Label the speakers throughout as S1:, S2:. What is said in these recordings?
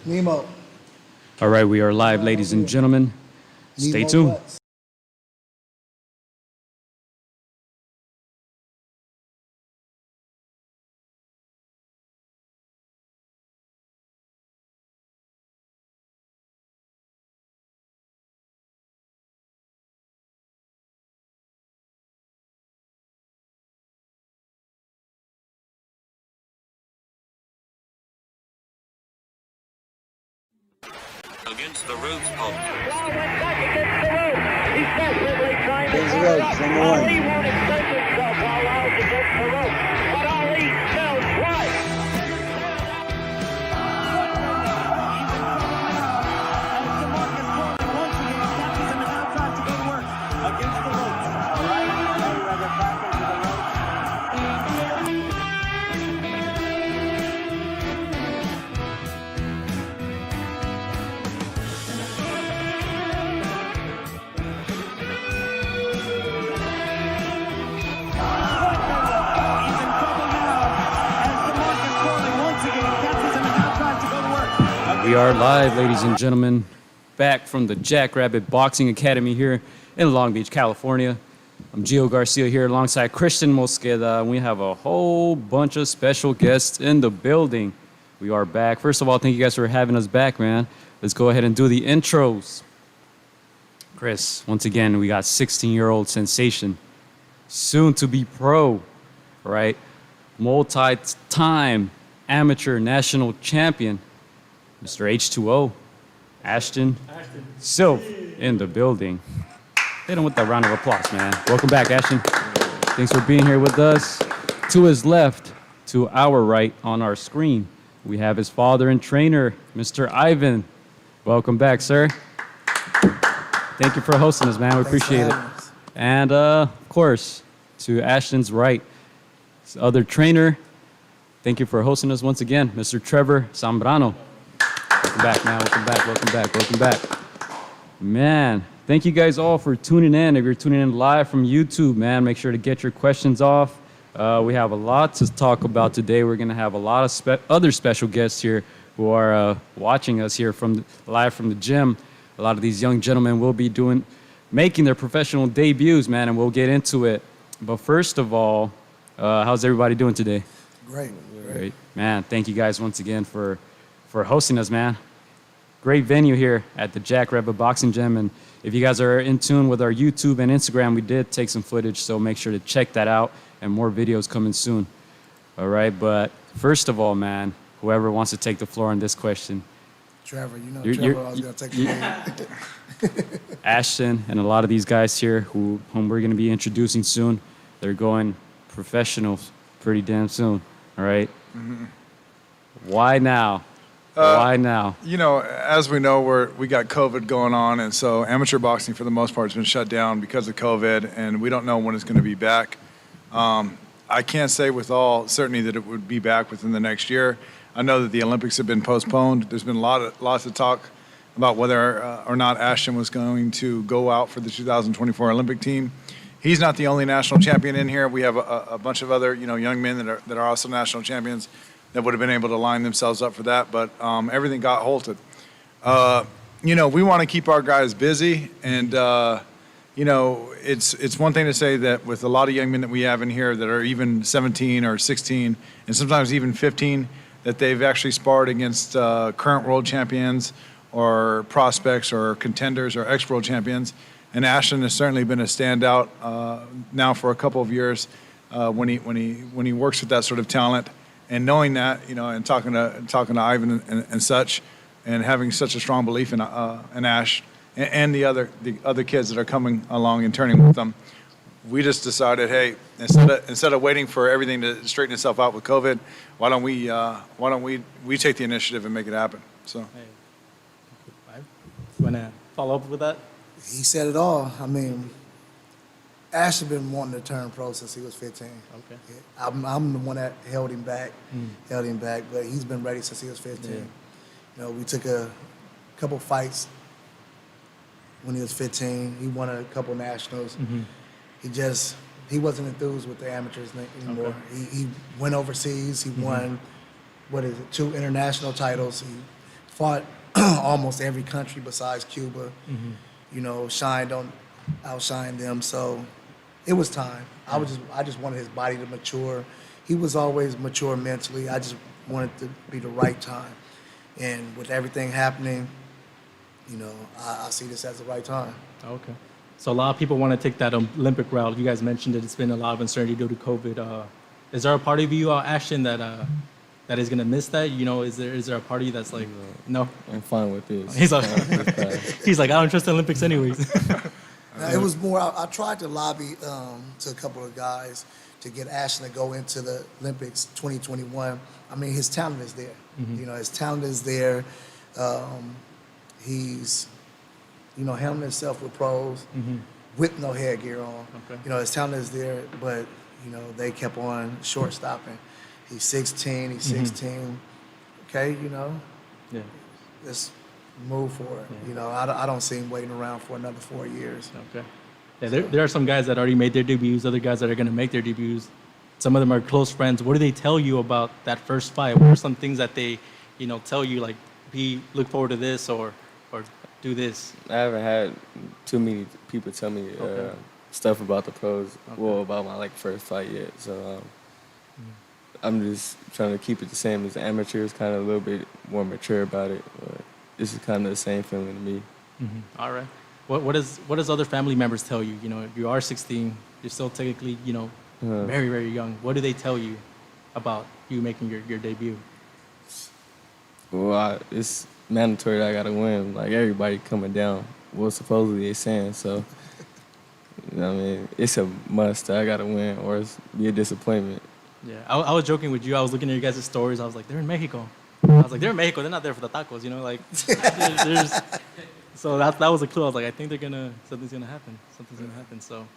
S1: Nemo.
S2: All right, we are live, ladies and gentlemen. Stay
S1: Nemo
S2: tuned.
S1: Butts.
S3: Against the Ropes podcast.
S4: He's desperately trying to
S1: Against the ropes, number one.
S4: Ali won't extend himself while out against the ropes. But Ali still tries.
S5: Against the ropes. All right. Mayweather back over the ropes. He's in trouble now as the market falling once again. Catches him and now tries to go to work.
S2: We are live, ladies and gentlemen, back from the Jackrabbit Boxing Academy here in Long Beach, California. I'm Gio Garcia here alongside Christian Mosqueda. We have a whole bunch of special guests in the building. We are back. First of all, thank you guys for having us back, man. Let's go ahead and do the intros. Chris, once again, we got 16-year-old sensation, soon to be pro, right? Multi-time amateur national champion, Mr. H2O, Ashton Sylve in the building. Hit him with that round of applause, man. Welcome back, Ashton. Thanks for being here with us. To his left, to our right on our screen, we have his father and trainer, Mr. Ivan. Welcome back, sir. Thank you for hosting us, man. We appreciate it. And, of course, to Ashton's right, his other trainer, thank you for hosting us once again, Mr. Trevor Sambrano. Welcome back, man. Welcome back, welcome back, welcome back. Man, thank you guys all for tuning in. If you're tuning in live from YouTube, man, make sure to get your questions off. We have a lot to talk about today. We're going to have a lot of other special guests here who are watching us here live from the gym. A lot of these young gentlemen will be making their professional debuts, man, and we'll get into it. But first of all, how's everybody doing today?
S1: Great.
S2: Great. Man, thank you guys once again for hosting us, man. Great venue here at the Jackrabbit Boxing Gym. And if you guys are in tune with our YouTube and Instagram, we did take some footage, so make sure to check that out, and more videos coming soon. All right, but first of all, man, whoever wants to take the floor on this question.
S1: Trevor, you know
S2: You're-
S1: Trevor, I was going to take the lead.
S2: Ashton and a lot of these guys here whom we're going to be introducing soon, they're going professional pretty damn soon, all right? Why now? Why now?
S6: You know, as we know, we got COVID going on, and so amateur boxing for the most part has been shut down because of COVID, and we don't know when it's going to be back. I can't say with all certainty that it would be back within the next year. I know that the Olympics have been postponed. There's been lots of talk about whether or not Ashton was going to go out for the 2024 Olympic team. He's not the only national champion in here. We have a bunch of other, young men that are also national champions that would have been able to line themselves up for that, but everything got halted. We want to keep our guys busy, and it's one thing to say that with a lot of young men that we have in here that are even 17 or 16, and sometimes even 15, that they've actually sparred against current world champions or prospects or contenders or ex-world champions. And Ashton has certainly been a standout now for a couple of years when he works with that sort of talent. And knowing that, and talking to Ivan and such, and having such a strong belief in Ash and the other kids that are coming along and turning with them, we just decided, hey, instead of waiting for everything to straighten itself out with COVID, why don't we take the initiative and make it happen? So,
S7: Hey, you want to follow up with that?
S1: He said it all. I mean, Ash has been wanting to turn pro since he was 15.
S7: Okay.
S1: I'm the one that held him back, but he's been ready since he was 15.
S7: Yeah.
S1: We took a couple fights when he was 15. He won a couple nationals. He wasn't enthused with the amateurs anymore.
S7: Okay.
S1: He went overseas. He won, 2 international titles. fought almost every country besides Cuba. You know, outshined them. So it was time. I just wanted his body to mature. He was always mature mentally. I just wanted it to be the right time. And with everything happening, you know, I see this as the right time.
S7: Okay. So a lot of people want to take that Olympic route. You guys mentioned that it's been a lot of uncertainty due to COVID. Is there a part of you, Ashton, that is gonna miss that? You know, is there a party that's like, no?
S8: I'm fine with this.
S7: He's like, he's like, I don't trust the Olympics anyways.
S1: Now, it was more, I tried to lobby to a couple of guys to get Ashton to go into the Olympics 2021. I mean, his talent is there. You know, his talent is there. He's, you know, handling himself with pros with no headgear on.
S7: Okay.
S1: You know, his talent is there, but, you know, they kept on short stopping. He's 16, he's 16. Okay, you know,
S7: Yeah.
S1: let's move for it. You know, I don't see him waiting around for another 4 years.
S7: Okay. Yeah, there are some guys that already made their debuts, other guys that are going to make their debuts. Some of them are close friends. What do they tell you about that first fight? What are some things that they, you know, tell you, like, look forward to this or do this?
S8: I haven't had too many people tell me stuff about the pros, well, about my first fight yet. So I'm just trying to keep it the same as the amateurs, kind of a little bit more mature about it. But this is kind of the same feeling to me.
S7: All right. What does other family members tell you? You know, you are 16. You're still technically, you know, very, very young. What do they tell you about you making your debut?
S8: Well, it's mandatory that I got to win. Like, everybody coming down, what supposedly they saying. So, you know what I mean? It's a must. I got to win or it's be a disappointment.
S7: Yeah, I was joking with you. I was looking at your guys' stories. I was like, they're in Mexico. I was like, they're in Mexico. They're not there for the tacos, you know? Like, so that was a clue. I was like, I think something's gonna happen. Something's gonna happen. So,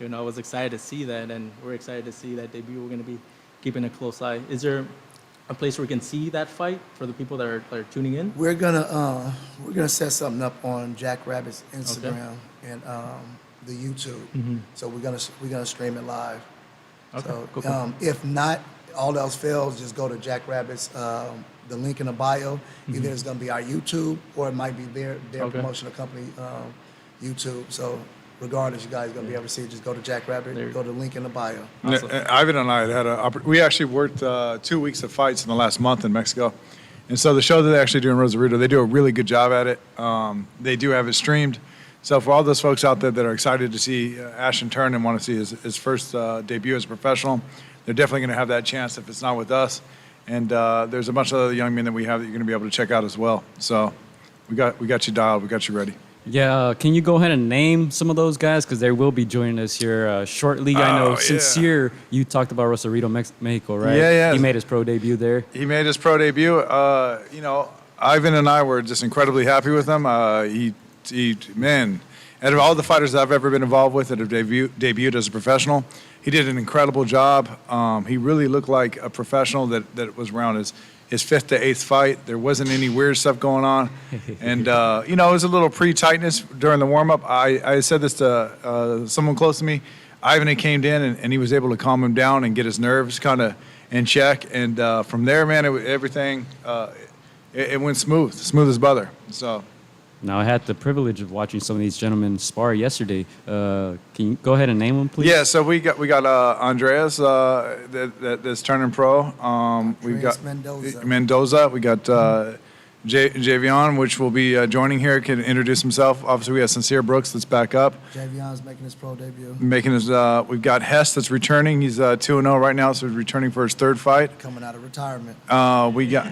S7: you know, I was excited to see that, and we're excited to see that debut. We're gonna be keeping a close eye. Is there a place where we can see that fight for the people that are tuning in?
S1: We're gonna set something up on Jackrabbit's Instagram and the YouTube. So we're gonna stream it live.
S7: Okay,
S1: So
S7: cool.
S1: if not, all else fails, just go to Jackrabbit's. The link in the bio. Either it's gonna be our YouTube or it might be their promotional company YouTube. So regardless, you guys are gonna be able to see it. Just go to Jackrabbit. Go to the link in the bio.
S7: Awesome.
S6: Ivan and I we actually worked 2 weeks of fights in the last month in Mexico. And so the show that they actually do in Rosarito, they do a really good job at it. They do have it streamed. So for all those folks out there that are excited to see Ashton turn and want to see his first debut as a professional, they're definitely going to have that chance if it's not with us. And there's a bunch of other young men that we have that you're going to be able to check out as well. So we got you dialed. We got you ready.
S2: Yeah, can you go ahead and name some of those guys? Because they will be joining us here shortly. I know Sincere, you talked about Rosarito, Mexico, right?
S6: Yeah.
S2: He made his pro debut there.
S6: He made his pro debut. You know, Ivan and I were just incredibly happy with him. Man, out of all the fighters that I've ever been involved with that have debuted as a professional, he did an incredible job. He really looked like a professional that was around his fifth to eighth fight. There wasn't any weird stuff going on. And, you know, it was a little pre-tightness during the warm-up. I said this to someone close to me. Ivan came in, and he was able to calm him down and get his nerves kind of in check. And from there, man, everything went smooth as butter. So.
S2: Now, I had the privilege of watching some of these gentlemen spar yesterday. Can you go ahead and name them, please?
S6: Yeah, so we got Andreas that's turning pro. We got Mendoza. We got Jaivion, which will be joining here, can introduce himself. Obviously, we have Sincere Brooks that's back up.
S1: Javion's making his pro debut.
S6: We've got Hess that's returning. He's 2-0 right now, so he's returning for his third fight.
S1: Coming out of retirement.
S6: We got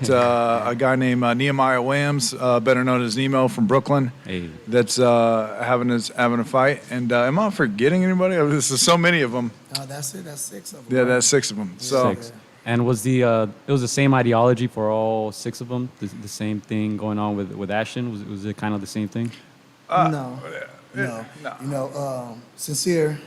S6: a guy named Nehemia Williams, better known as Nemo from Brooklyn.
S2: Hey.
S6: That's having a fight. And am I forgetting anybody? There's so many of them.
S1: That's it. That's 6 of them.
S6: Yeah, that's 6 of them. So.
S2: Six. And was it was the same ideology for all 6 of them? The same thing going on with Ashton? Was it kind of the same thing?
S1: No. You know, Sincere,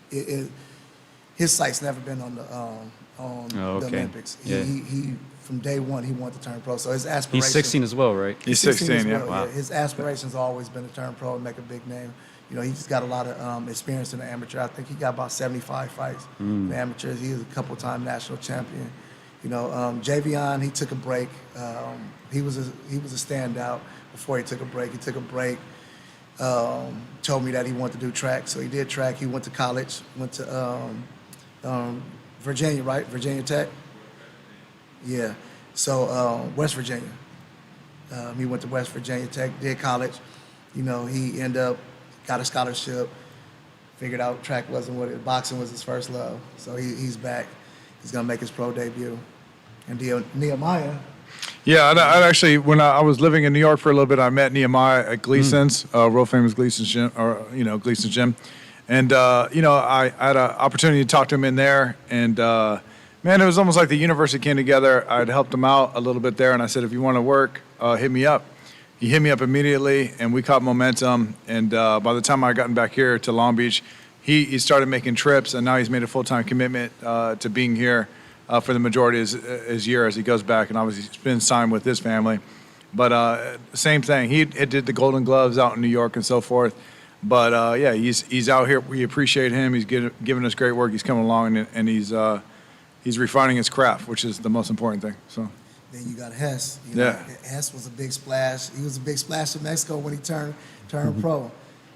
S1: his sight's never been on the Olympics.
S2: Yeah.
S1: He from day one he wanted to turn pro. So his aspirations.
S2: He's 16 as well, right?
S6: He's 16,
S1: as
S6: yeah.
S1: well,
S2: Wow.
S1: His aspirations always been to turn pro and make a big name. You know, he just got a lot of experience in the amateur. I think he got about 75 fights in the amateurs. He was a couple-time national champion. You know, Jaivion, he took a break. He was a standout before he took a break. He took a break. Told me that he wanted to do track, so he did track. He went to college, went to Virginia, right? Virginia Tech. Yeah. So West Virginia. He went to West Virginia Tech, did college. You know, he ended up got a scholarship. Figured out track wasn't what it. Boxing was his first love. So he's back. He's gonna make his pro debut. And Nehemia.
S6: Yeah, I actually, when I was living in New York for a little bit, I met Nehemia at Gleason's, world famous Gleason's gym, Gleason's gym. And, I had an opportunity to talk to him in there. And, man, it was almost like the universe came together. I'd helped him out a little bit there. And I said, if you want to work, hit me up. He hit me up immediately, and we caught momentum. And by the time I gotten back here to Long Beach, he started making trips, and now he's made a full-time commitment to being here for the majority of his year as he goes back. And obviously he's been signed with his family. But same thing. He did the Golden Gloves out in New York and so forth. But, yeah, he's out here. We appreciate him. He's giving us great work. He's coming along, and he's refining his craft, which is the most important thing. So.
S1: Then you got Hess. Hess was a big splash. He was a big splash in Mexico when he turned pro.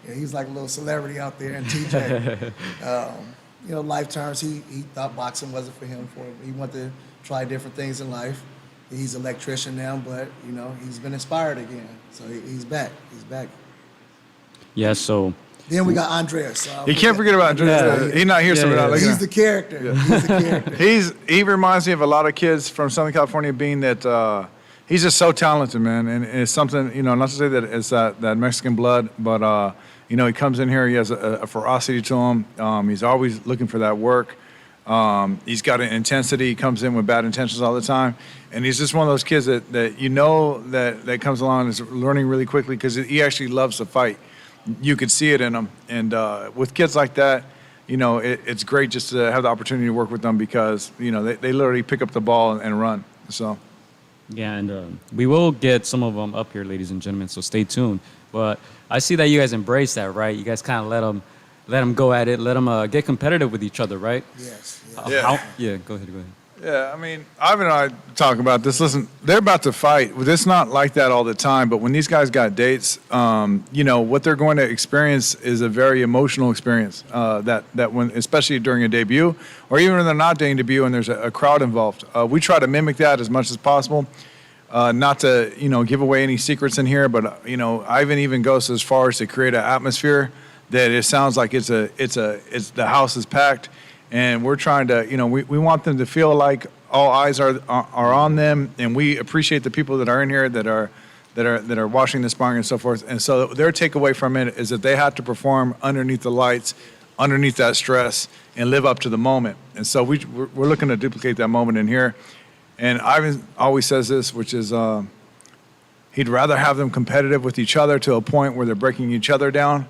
S1: Yeah, he was like a little celebrity out there in TJ. Life turns. He thought boxing wasn't for him. He wanted to try different things in life. He's an electrician now, but he's been inspired again. So he's back. He's back.
S2: Yeah. So.
S1: Then we got Andres.
S6: You can't forget about Andres.
S2: Yeah.
S6: He's not here, so we're not looking
S1: He's the character. Yeah. He's the character.
S6: He reminds me of a lot of kids from Southern California, being that he's just so talented, man. And it's something, not to say that it's that Mexican blood, but, he comes in here, he has a ferocity to him. He's always looking for that work. He's got an intensity. He comes in with bad intentions all the time. And he's just one of those kids that that comes along and is learning really quickly because he actually loves to fight. You could see it in them. And with kids like that, it's great just to have the opportunity to work with them because, they literally pick up the ball and run. So.
S2: Yeah, and we will get some of them up here, ladies and gentlemen, so stay tuned. But I see that you guys embrace that, right? You guys kind of let them go at it, let them get competitive with each other, right?
S1: Yes.
S2: Yeah, go ahead.
S6: Yeah, I mean, Ivan and I talk about this. Listen, they're about to fight. It's not like that all the time, but when these guys got dates, what they're going to experience is a very emotional experience. That when, especially during a debut, or even when they're not doing debut and there's a crowd involved, we try to mimic that as much as possible. Not to give away any secrets in here, but Ivan even goes as far as to create an atmosphere that it sounds like it's the house is packed. And we're trying to, we want them to feel like all eyes are on them, and we appreciate the people that are in here that are watching the sparring and so forth. And so their takeaway from it is that they have to perform underneath the lights, underneath that stress, and live up to the moment. And so we're looking to duplicate that moment in here. And Ivan always says this, which is he'd rather have them competitive with each other to a point where they're breaking each other down,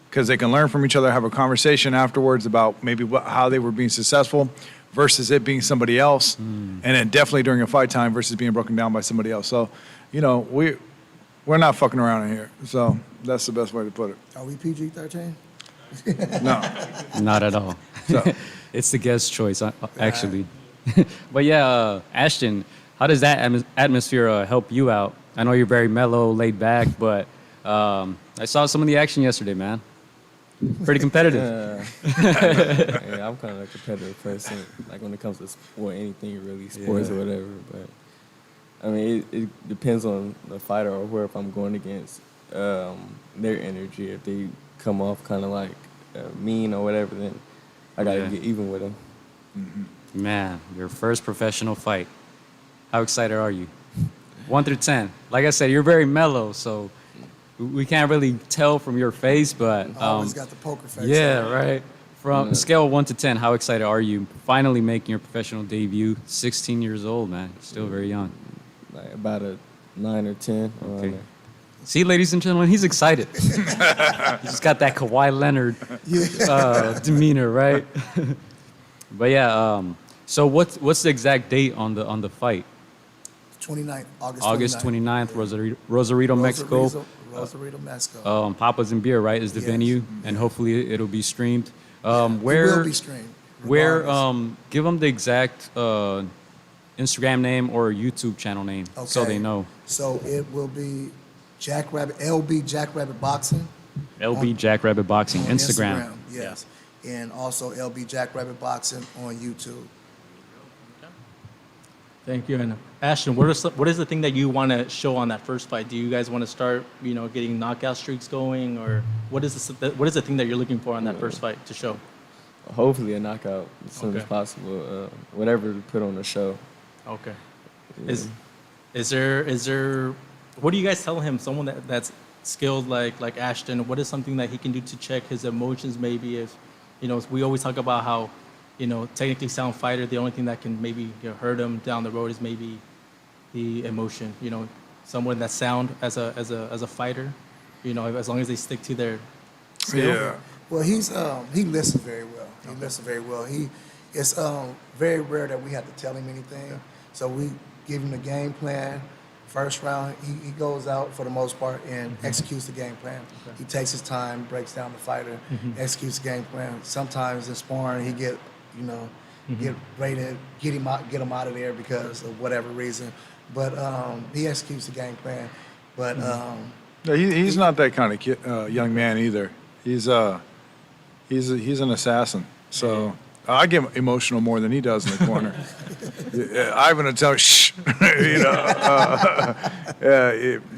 S6: because they can learn from each other, have a conversation afterwards about maybe how they were being successful versus it being somebody else. And then definitely during a fight time versus being broken down by somebody else. So, we're not fucking around in here. So that's the best way to put it.
S1: Are we PG-13?
S6: No.
S2: Not at all.
S6: So.
S2: It's the guest choice, actually. But yeah, Ashton, how does that atmosphere help you out? I know you're very mellow, laid back, but I saw some of the action yesterday, man. Pretty competitive.
S8: Yeah, I'm kind of a competitive person, like when it comes to sport, anything really, sports or whatever. But I mean, it depends on the fighter or whoever I'm going against, their energy. If they come off kind of like mean or whatever, then I gotta get even with them.
S2: Mm-hmm. Man, your first professional fight. How excited are you? 1 through 10. Like I said, you're very mellow, so we can't really tell from your face, but
S1: Always got the poker face.
S2: Yeah, right. From scale of 1 to 10, how excited are you finally making your professional debut? 16 years old, man. Still very young.
S8: Like about a 9 or 10.
S2: Okay. See, ladies and gentlemen, he's excited. He's just got that Kawhi Leonard demeanor, right? But yeah, so what's the exact date on the fight?
S1: 29th,
S2: August 29th, Rosarito, Mexico.
S1: Rosarito, Mexico.
S2: Papa's and Beer, right, is the venue, and hopefully it'll be streamed.
S1: It will be streamed.
S2: Where? Give them the exact Instagram name or YouTube channel name so they know.
S1: So it will be Jackrabbit, LB Jackrabbit Boxing.
S2: LB Jackrabbit Boxing,
S1: On
S2: Instagram.
S1: yes. And also LB Jackrabbit Boxing on YouTube.
S7: Thank you. And Ashton, what is the thing that you want to show on that first fight? Do you guys want to start, getting knockout streaks going, or what is the thing that you're looking for on that first fight to show?
S8: Hopefully a knockout as soon as possible. Whatever to put on the show.
S7: Okay.
S8: Yeah.
S7: Is there what do you guys tell him? Someone that's skilled like Ashton, what is something that he can do to check his emotions? Maybe if we always talk about how technically sound fighter, the only thing that can maybe hurt him down the road is maybe the emotion. Someone that's sound as a fighter, as long as they stick to their skill.
S6: Yeah.
S1: Well, he listens very well. He listens very well. It's very rare that we have to tell him anything. So we give him the game plan. First round, he goes out for the most part and executes the game plan. Okay. He takes his time, breaks down the fighter, executes the game plan. Sometimes in sparring, he get ready to get him out of there because of whatever reason. But he executes the game plan. But
S6: He's not that kind of young man either. He's an assassin. So I get emotional more than he does in the corner. Ivan will tell shh.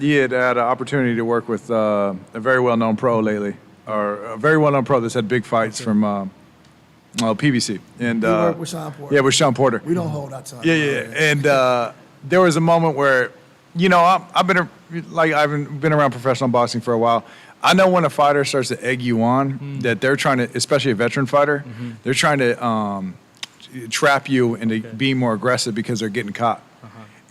S6: He had an opportunity to work with a very well-known pro lately, or a very well-known pro that's had big fights from PBC. And
S1: we work with Sean Porter.
S6: Yeah, with Sean Porter.
S1: We don't hold our tongue.
S6: Yeah. And there was a moment where, I've been around professional boxing for a while. I know when a fighter starts to egg you on, that they're trying to, especially a veteran fighter, they're trying to trap you into being more aggressive because they're getting caught.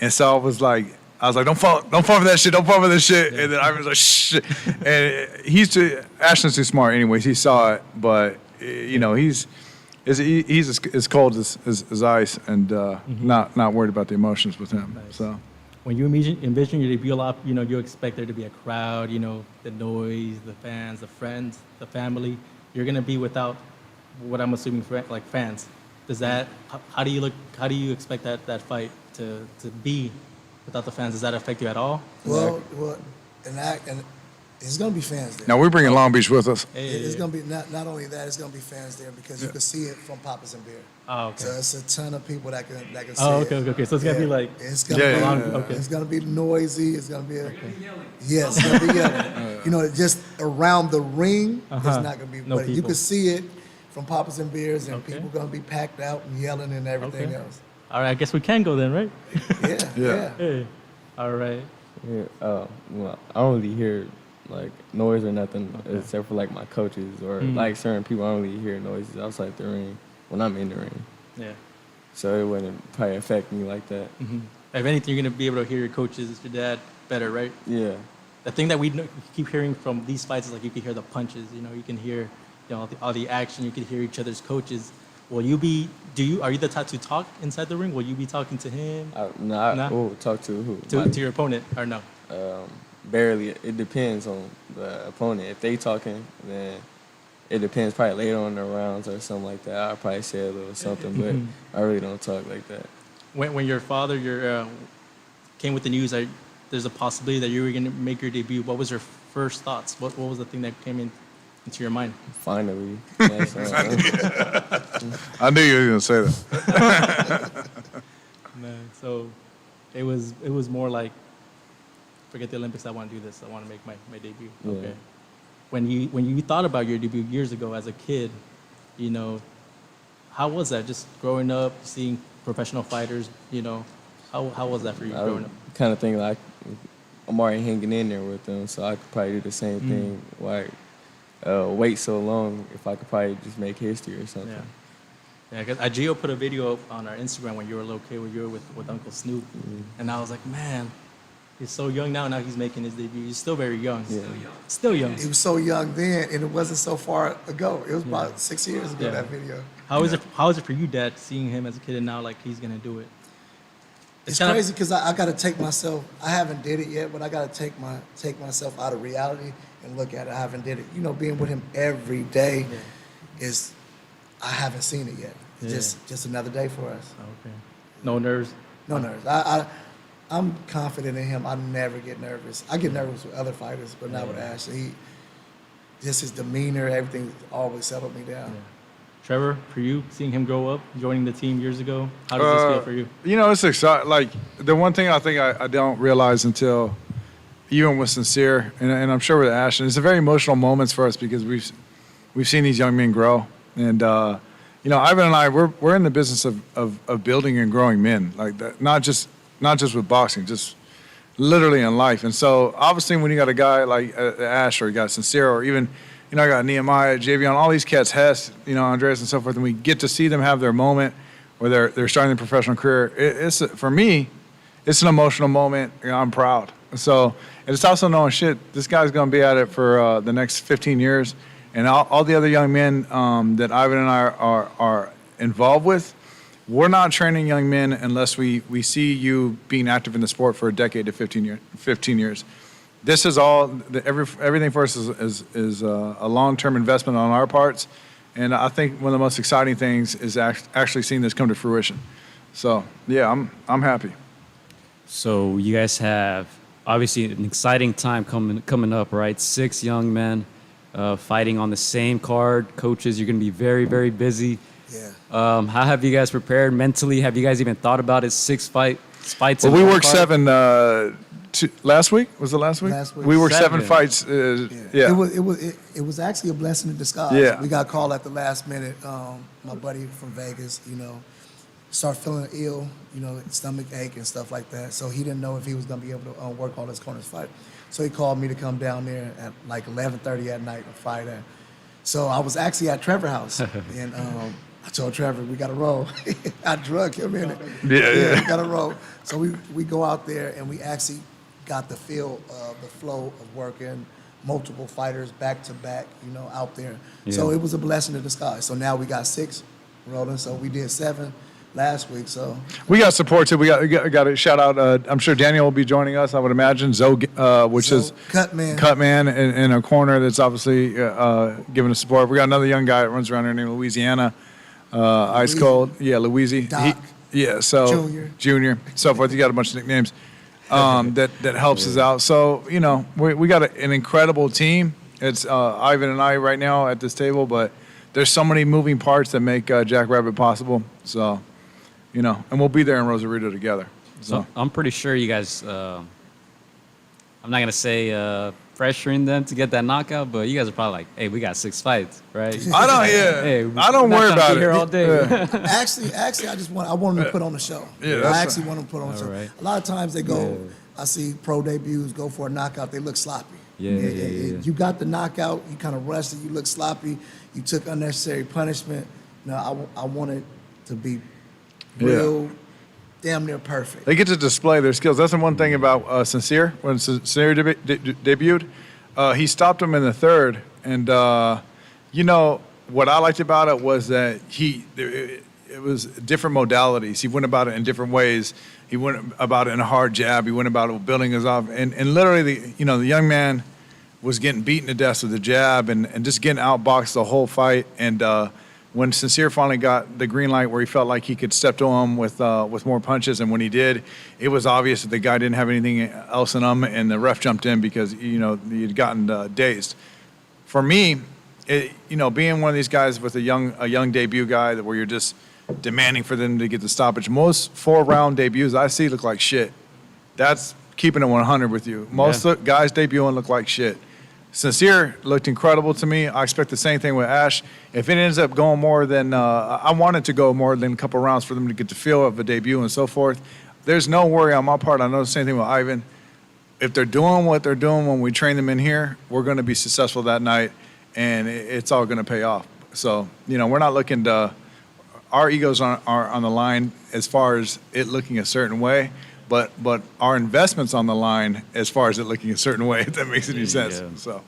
S6: And so I was like, don't fall for that shit, don't fall for this shit. Yeah. And then I was like, shh. And Ashton's too smart anyways, he saw it, but, he's as cold as ice and not worried about the emotions with him.
S7: Nice.
S6: So.
S7: When you envision your debut a lot, you expect there to be a crowd, the noise, the fans, the friends, the family. You're gonna be without what I'm assuming like fans. Does that? How do you expect that fight to be without the fans? Does that affect you at all?
S1: Well, and there's gonna be fans there.
S6: Now we're bringing Long Beach with us.
S1: It's gonna be not only that. It's gonna be fans there because you can see it from Papa's and Beer.
S7: Oh, okay.
S1: So it's a ton of people that can see it.
S7: Okay. So it's gonna be like
S1: it's gonna be
S7: okay.
S1: It's gonna be noisy. It's gonna be yes, it's gonna be yelling. Just around the ring, it's not gonna be.
S7: No
S1: but you
S7: people.
S1: can see it from Papa's and Beers, and people gonna be packed out and yelling and everything else.
S7: All right, I guess we can go then, right?
S1: Yeah.
S7: Hey. All right.
S8: Yeah. Well, I don't really hear like noise or nothing except for like my coaches or like certain people. I don't really hear noises outside the ring when I'm in the ring.
S7: Yeah.
S8: So it wouldn't probably affect me like that.
S7: If anything, you're gonna be able to hear your coaches, your dad better, right?
S8: Yeah.
S7: The thing that we keep hearing from these fights is like you can hear the punches. You can hear all the action. You can hear each other's coaches. Will you be? Are you the type to talk inside the ring? Will you be talking to him?
S8: Talk to who?
S7: To your opponent or no?
S8: Barely. It depends on the opponent. If they talking, then it depends. Probably later on in the rounds or something like that. I'll probably say a little something, but I really don't talk like that.
S7: When your father came with the news that there's a possibility that you were going to make your debut, what was your first thoughts? What was the thing that came into your mind?
S8: Finally.
S6: I knew you were going to say that.
S7: Man, so it was more like, forget the Olympics, I want to do this. I want to make my debut.
S8: Yeah.
S7: Okay. When you thought about your debut years ago as a kid, how was that? Just growing up, seeing professional fighters, how was that for you growing up?
S8: Kind of think like I'm already hanging in there with them, so I could probably do the same thing. Like wait so long if I could probably just make history or something.
S7: Yeah, because Gio put a video up on our Instagram when you were a little kid, when you were with Uncle Snoop, and I was like, man, he's so young now. Now he's making his debut. He's still very young. Yeah. Still young.
S1: He was so young then, and it wasn't so far ago. It was about 6 years ago, that video.
S7: How is it for you, Dad, seeing him as a kid and now like he's gonna do it?
S1: It's crazy because I got to take myself. I haven't did it yet, but I got to take myself out of reality and look at it. I haven't did it. Being with him every day I haven't seen it yet. It's just another day for us.
S7: Okay. No nerves.
S1: No nerves. I'm confident in him. I never get nervous. I get nervous with other fighters, but not with Ashton. Just his demeanor, everything always settled me down.
S7: Yeah. Trevor, for you, seeing him grow up, joining the team years ago, how does this feel for you?
S6: You know, it's exciting. Like, the one thing I think I don't realize until, even with Sincere, and I'm sure with Ashton, it's a very emotional moments for us because we've seen these young men grow. And, you know, Ivan and I, we're in the business of building and growing men. Like that, not just with boxing, just literally in life. And so, obviously, when you got a guy like Ash, or you got Sincere, or even, you know, I got Nehemia, Jaivion, all these cats, Hess, you know, Andres and so forth, and we get to see them have their moment where they're starting their professional career. For me, it's an emotional moment, and I'm proud. So, and it's also knowing, shit, this guy's going to be at it for the next 15 years. And all the other young men that Ivan and I are involved with, we're not training young men unless we see you being active in the sport for a decade to 15 years. This is all, everything for us is a long-term investment on our parts. And I think one of the most exciting things is actually seeing this come to fruition. So, yeah, I'm happy.
S2: So you guys have obviously an exciting time coming up, right? 6 young men fighting on the same card. Coaches, you're going to be very, very busy.
S1: Yeah.
S2: How have you guys prepared mentally? Have you guys even thought about it? 6 fights.
S6: Well,
S2: in
S6: we
S2: one
S6: worked
S2: card?
S6: 7 last week. Was it last week?
S1: Last week.
S6: We worked 7
S2: 7.
S6: fights. Yeah.
S1: It was actually a blessing in disguise.
S6: Yeah.
S1: We got called at the last minute. My buddy from Vegas, you know, started feeling ill, you know, stomach ache and stuff like that. So he didn't know if he was going to be able to work all his corners fight. So he called me to come down there at like 11:30 at night to fight at. So I was actually at Trevor's house, and I told Trevor, we got to roll. I drug him in it.
S6: Yeah.
S1: We got to roll. So we go out there, and we actually got the feel of the flow of working multiple fighters back to back, you know, out there.
S2: Yeah.
S1: So it was a blessing in disguise. So now we got 6 rolling. So we did 7 last week. So
S6: We got support too. We got a shout out. I'm sure Daniel will be joining us. I would imagine Zoe, which
S1: So,
S6: is
S1: Cutman
S6: in a corner that's obviously giving us support. We got another young guy that runs around here named Louisiana, ice cold. Yeah, Louisi.
S1: Doc.
S6: So Junior, so forth. You got a bunch of nicknames that helps us out. So you know, we got an incredible team. It's Ivan and I right now at this table, but there's so many moving parts that make Jackrabbit possible. So. You know, and we'll be there in Rosarito together.
S2: So I'm pretty sure you guys, I'm not going to say pressuring them to get that knockout, but you guys are probably like, hey, we got 6 fights, right?
S6: I don't,
S2: Hey,
S6: I don't
S2: we're
S6: worry
S2: not trying to
S6: about
S2: be here
S6: it.
S2: all day.
S1: Actually, I want them to put on the show.
S6: Yeah,
S1: I
S6: that's
S1: actually want them to put on the show.
S2: right.
S1: A lot of times they go, I see pro debuts go for a knockout, they look sloppy.
S2: Yeah.
S1: You got the knockout, you kind of rushed it, you look sloppy, you took unnecessary punishment. No, I want it to be real, damn near perfect.
S6: They get to display their skills. That's the one thing about Sincere. When Sincere debuted, he stopped him in the 3rd. And, you know, what I liked about it was that it was different modalities. He went about it in different ways. He went about it in a hard jab. He went about it building his off. And literally, the young man was getting beaten to death with the jab and just getting outboxed the whole fight. And when Sincere finally got the green light where he felt like he could step to him with more punches, and when he did, it was obvious that the guy didn't have anything else in him, and the ref jumped in because, he had gotten dazed. For me, being one of these guys with a young debut guy where you're just demanding for them to get the stoppage, most 4-round debuts I see look like shit. That's keeping it 100 with you. Most guys debuting look like shit. Sincere looked incredible to me. I expect the same thing with Ash. If it ends up going more than, I want it to go more than a couple rounds for them to get the feel of a debut and so forth. There's no worry on my part. I know the same thing with Ivan. If they're doing what they're doing when we train them in here, we're going to be successful that night, and it's all going to pay off. So, we're not looking to, our egos are on the line as far as it looking a certain way. But our investment's on the line as far as it looking a certain way, if that makes any sense.
S2: Yeah.
S6: So,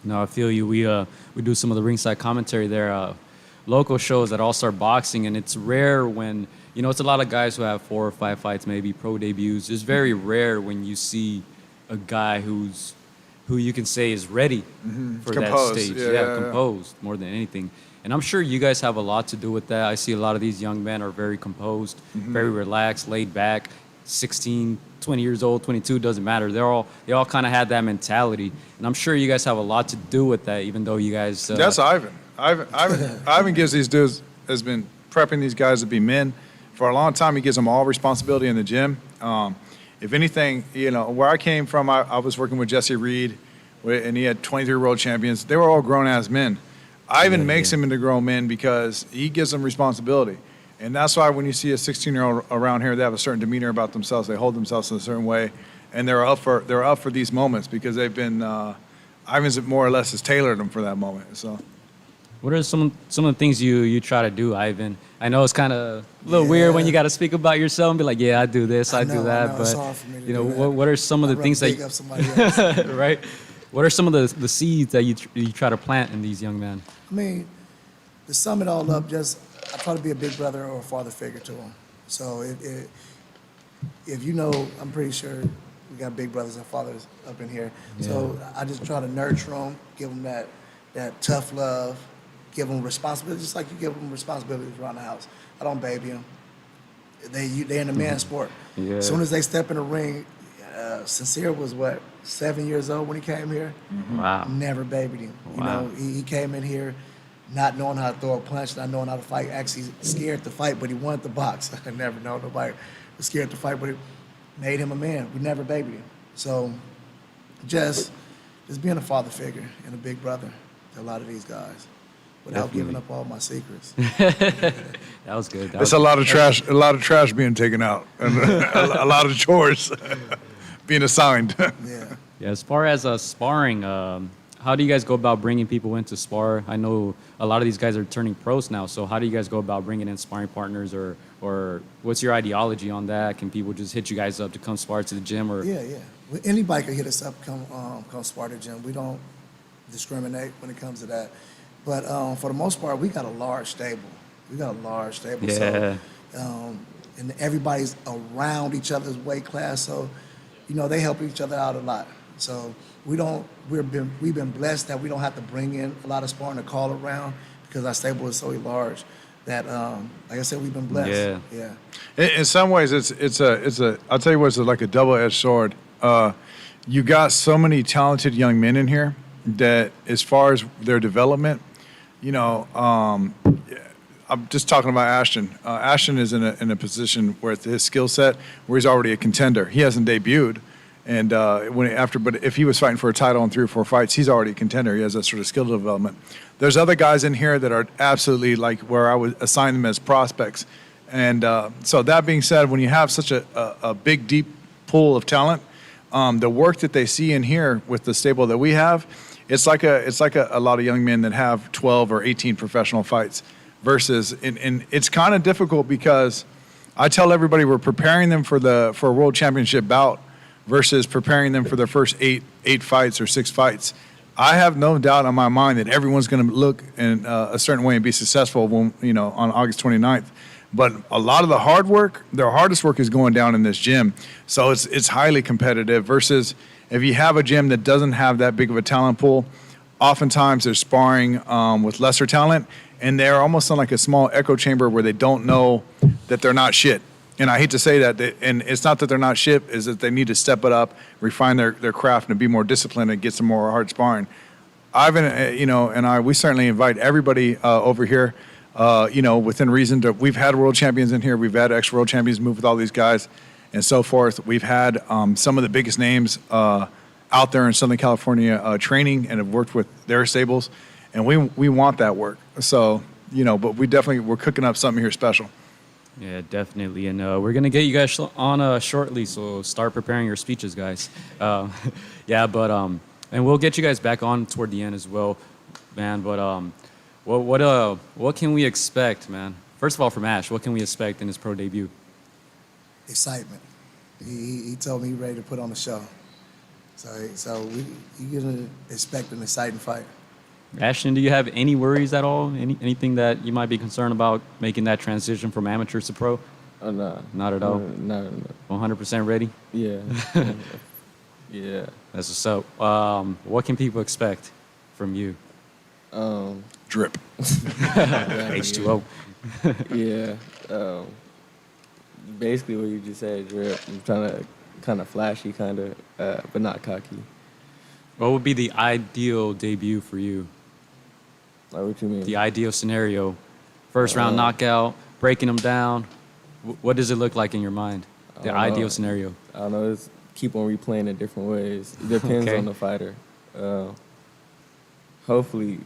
S2: No, I feel you. We do some of the ringside commentary there, local shows at All Star Boxing, and it's rare when, it's a lot of guys who have 4 or 5 fights, maybe pro debuts. It's very rare when you see a guy who you can say is ready for
S6: Composed.
S2: that stage.
S6: Yeah.
S2: Composed more than anything. And I'm sure you guys have a lot to do with that. I see a lot of these young men are very composed, very relaxed, laid back, 16, 20 years old, 22, doesn't matter. They all kind of had that mentality. And I'm sure you guys have a lot to do with that, even though you guys...
S6: That's Ivan. Ivan gives these dudes, has been prepping these guys to be men. For a long time, he gives them all responsibility in the gym. If anything, you know, where I came from, I was working with Jesse Reed, and he had 23 world champions. They were all grown-ass men. Ivan makes them into grown men because he gives them responsibility. And that's why when you see a 16-year-old around here, they have a certain demeanor about themselves. They hold themselves in a certain way, and they're up for these moments because they've been Ivan's more or less has tailored them for that moment. So,
S2: what are some of the things you try to do, Ivan? I know it's kind of a little weird when you got to speak about yourself and be like, yeah, I do this, I do that.
S1: It's
S2: But
S1: hard for me to
S2: you know,
S1: do that.
S2: what are some of the things that
S1: Big up somebody else.
S2: right? What are some of the seeds that you try to plant in these young men?
S1: I mean, to sum it all up, I try to be a big brother or a father figure to them. So if you know, I'm pretty sure we got big brothers and fathers up in here. So I just try to nurture them, give them that tough love, give them responsibility, just like you give them responsibilities around the house. I don't baby them. They're in the man sport.
S2: Yeah.
S1: As soon as they step in the ring, Sincere was 7 years old when he came here.
S2: Wow.
S1: Never babied him. You
S2: Wow.
S1: know, he came in here not knowing how to throw a punch, not knowing how to fight, actually scared to fight, but he wanted to box. I never know nobody was scared to fight, but it made him a man. We never babied him. So just being a father figure and a big brother to a lot of these guys without giving up all my secrets.
S2: That was good.
S6: it's a lot of trash being taken out, and a lot of chores being assigned.
S1: Yeah.
S2: Yeah, as far as sparring, how do you guys go about bringing people in to spar? I know a lot of these guys are turning pros now, so how do you guys go about bringing in sparring partners, or what's your ideology on that? Can people just hit you guys up to come spar to the gym? Or
S1: Yeah. Well, anybody can hit us up, come spar at the gym. We don't discriminate when it comes to that. But for the most part, we got a large stable.
S2: Yeah.
S1: So, and everybody's around each other's weight class, so you know they help each other out a lot. So we've been blessed that we don't have to bring in a lot of sparring to call around because our stable is so large that, like I said, we've been blessed. Yeah.
S6: In some ways, it's I'll tell you what, it's like a double-edged sword. You got so many talented young men in here that, as far as their development, you know, I'm just talking about Ashton. Ashton is in a position where his skill set, where he's already a contender. He hasn't debuted, and but if he was fighting for a title in 3 or 4 fights, he's already a contender. He has that sort of skill development. There's other guys in here that are absolutely like where I would assign them as prospects. And so that being said, when you have such a big, deep pool of talent, the work that they see in here with the stable that we have, it's like a lot of young men that have 12 or 18 professional fights versus, and it's kind of difficult because I tell everybody we're preparing them for a world championship bout versus preparing them for their first eight fights or 6 fights. I have no doubt in my mind that everyone's going to look in a certain way and be successful when, on August 29th. But a lot of the hard work, their hardest work is going down in this gym. So it's highly competitive versus if you have a gym that doesn't have that big of a talent pool, oftentimes they're sparring with lesser talent, and they're almost in like a small echo chamber where they don't know that they're not shit. And I hate to say that, and it's not that they're not shit, is that they need to step it up, refine their craft, and be more disciplined and get some more hard sparring. Ivan, and I, we certainly invite everybody over here, within reason. We've had world champions in here. We've had ex-world champions move with all these guys and so forth. We've had some of the biggest names out there in Southern California training and have worked with their stables. And we want that work. So, but we're cooking up something here special.
S2: Yeah, definitely. And we're going to get you guys on shortly, so start preparing your speeches, guys. And we'll get you guys back on toward the end as well, man. But what can we expect, man? First of all, from Ash, what can we expect in his pro debut?
S1: Excitement. He told me he's ready to put on a show. So you're going to expect an exciting fight.
S2: Ashton, do you have any worries at all? Anything that you might be concerned about making that transition from amateur to pro?
S8: No.
S2: Not at all?
S8: No.
S2: 100% ready?
S8: Yeah. Yeah.
S2: That's what's up. What can people expect from you?
S6: Drip.
S2: H2O.
S8: Yeah. Basically what you just said, drip. I'm trying to kind of flashy, but not cocky.
S2: What would be the ideal debut for you?
S8: Like, what you mean?
S2: The ideal scenario? First round knockout, breaking them down. What does it look like in your mind? The ideal scenario.
S8: I don't know. It's keep on replaying it different ways. It depends
S2: Okay.
S8: on the fighter. Hopefully,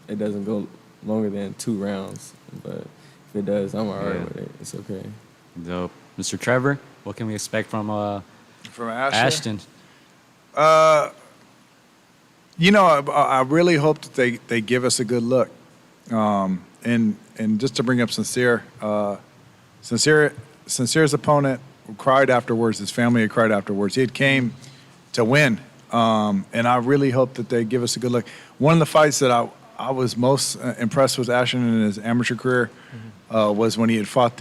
S8: it doesn't go longer than 2 rounds. But if it does, I'm all right with it. It's okay.
S2: Dope. Mr. Trevor, what can we expect from
S6: Ashton?
S2: Ashton?
S6: You know, I really hope that they give us a good look. And just to bring up Sincere's opponent cried afterwards. His family had cried afterwards. He had came to win. And I really hope that they give us a good look. One of the fights that I was most impressed with Ashton in his amateur career was when he had fought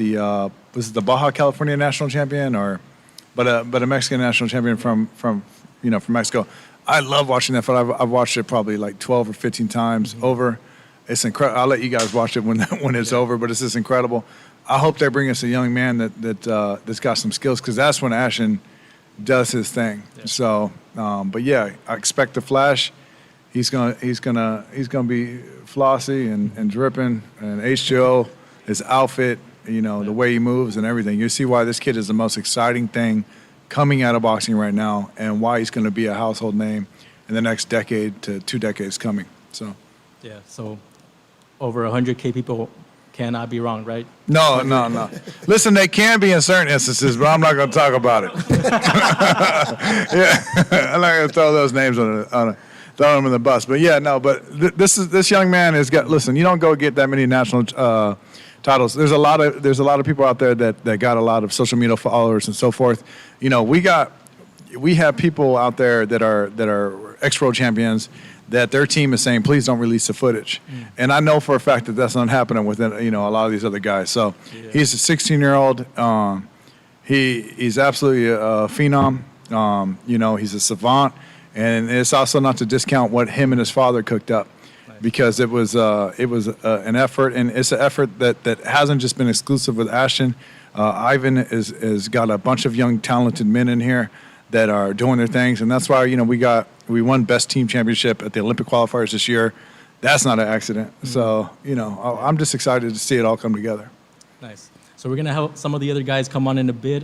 S6: was it the Baja California national champion but a Mexican national champion from Mexico. I love watching that fight. I've watched it probably like 12 or 15 times over. It's incredible. I'll let you guys watch it when it's over, but it's just incredible. I hope they bring us a young man that's got some skills, because that's when Ashton does his thing. Yeah. So, but yeah, I expect the flash. He's gonna be flossy and dripping, and H2O, his outfit, the way he moves and everything. You see why this kid is the most exciting thing coming out of boxing right now, and why he's going to be a household name in the next decade to 2 decades coming. So,
S7: Yeah, so over 100K people cannot be wrong, right?
S6: No. Listen, they can be in certain instances, but I'm not going to talk about it. Yeah, I'm not going to throw those names throw them in the bus. But yeah, no. But this young man has got. Listen, you don't go get that many national titles. There's a lot of people out there that got a lot of social media followers and so forth. We have people out there that are ex-world champions that their team is saying, please don't release the footage. And I know for a fact that that's not happening with a lot of these other guys. So he's a 16-year-old. He's absolutely a phenom. He's a savant, and it's also not to discount what him and his father cooked up. Because it was an effort, and it's an effort that hasn't just been exclusive with Ashton. Ivan has got a bunch of young, talented men in here that are doing their things, and that's why we won best team championship at the Olympic qualifiers this year. That's not an accident. Mm-hmm. So I'm just excited to see it all come together.
S7: Nice. So we're gonna have some of the other guys come on in a bit.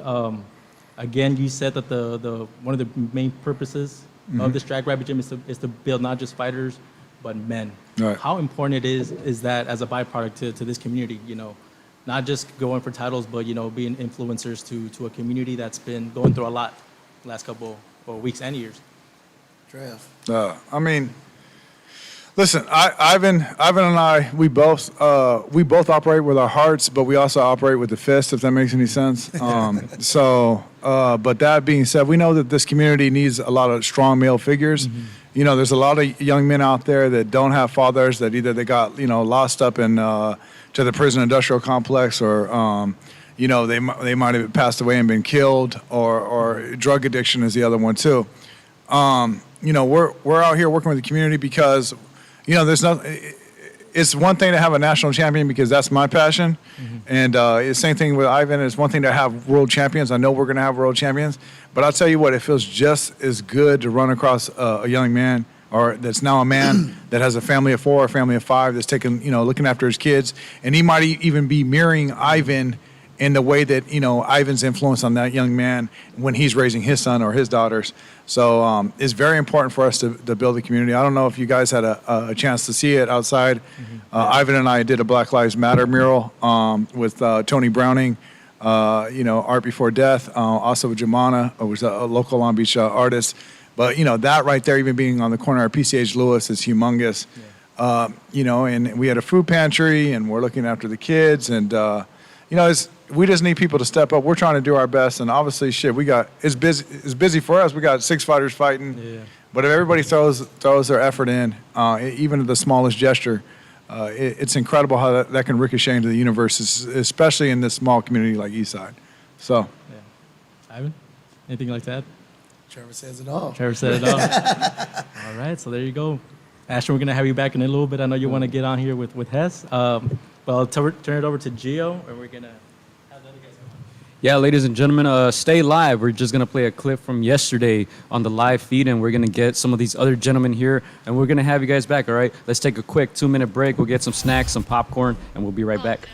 S7: Again, you said that the one of the main purposes of this Jackrabbit gym is to build not just fighters, but men.
S6: Right.
S7: How important is that as a byproduct to this community? Not just going for titles, but being influencers to a community that's been going through a lot the last couple of weeks and years.
S6: Listen, Ivan and I, we both operate with our hearts, but we also operate with the fist, if that makes any sense. But that being said, we know that this community needs a lot of strong male figures. Mm-hmm. There's a lot of young men out there that don't have fathers, that either they got, lost up in to the prison industrial complex, or they might have passed away and been killed, or drug addiction is the other one too. We're out here working with the community because, there's nothing. It's one thing to have a national champion, because that's my passion, and the same thing with Ivan. It's one thing to have world champions. I know we're going to have world champions, but I'll tell you what, it feels just as good to run across a young man, or that's now a man that has a family of 4, a family of 5, that's taking, looking after his kids, and he might even be mirroring Ivan in the way that Ivan's influence on that young man when he's raising his son or his daughters. So it's very important for us to build a community. I don't know if you guys had a chance to see it outside. Ivan and I did a Black Lives Matter mural with Tony Browning, Art Before Death, also with Jamana, who was a local Long Beach artist. But that right there, even being on the corner of PCH Lewis, is humongous. And we had a food pantry, and we're looking after the kids, and we just need people to step up. We're trying to do our best, and obviously, it's busy for us. We got 6 fighters fighting, but if everybody throws their effort in, even the smallest gesture, it's incredible how that can ricochet into the universe, especially in this small community like Eastside. So,
S7: Ivan, anything like that?
S1: Trevor says it all.
S7: Trevor said it all. All right, so there you go. Ashton, we're gonna have you back in a little bit. I know you want to get on here with Hess. But I'll turn it over to Gio, and we're gonna have the other guys go.
S2: Yeah, ladies and gentlemen, stay live. We're just going to play a clip from yesterday on the live feed, and we're going to get some of these other gentlemen here, and we're going to have you guys back, all right? Let's take a quick 2-minute break. We'll get some snacks, some popcorn, and we'll be right back.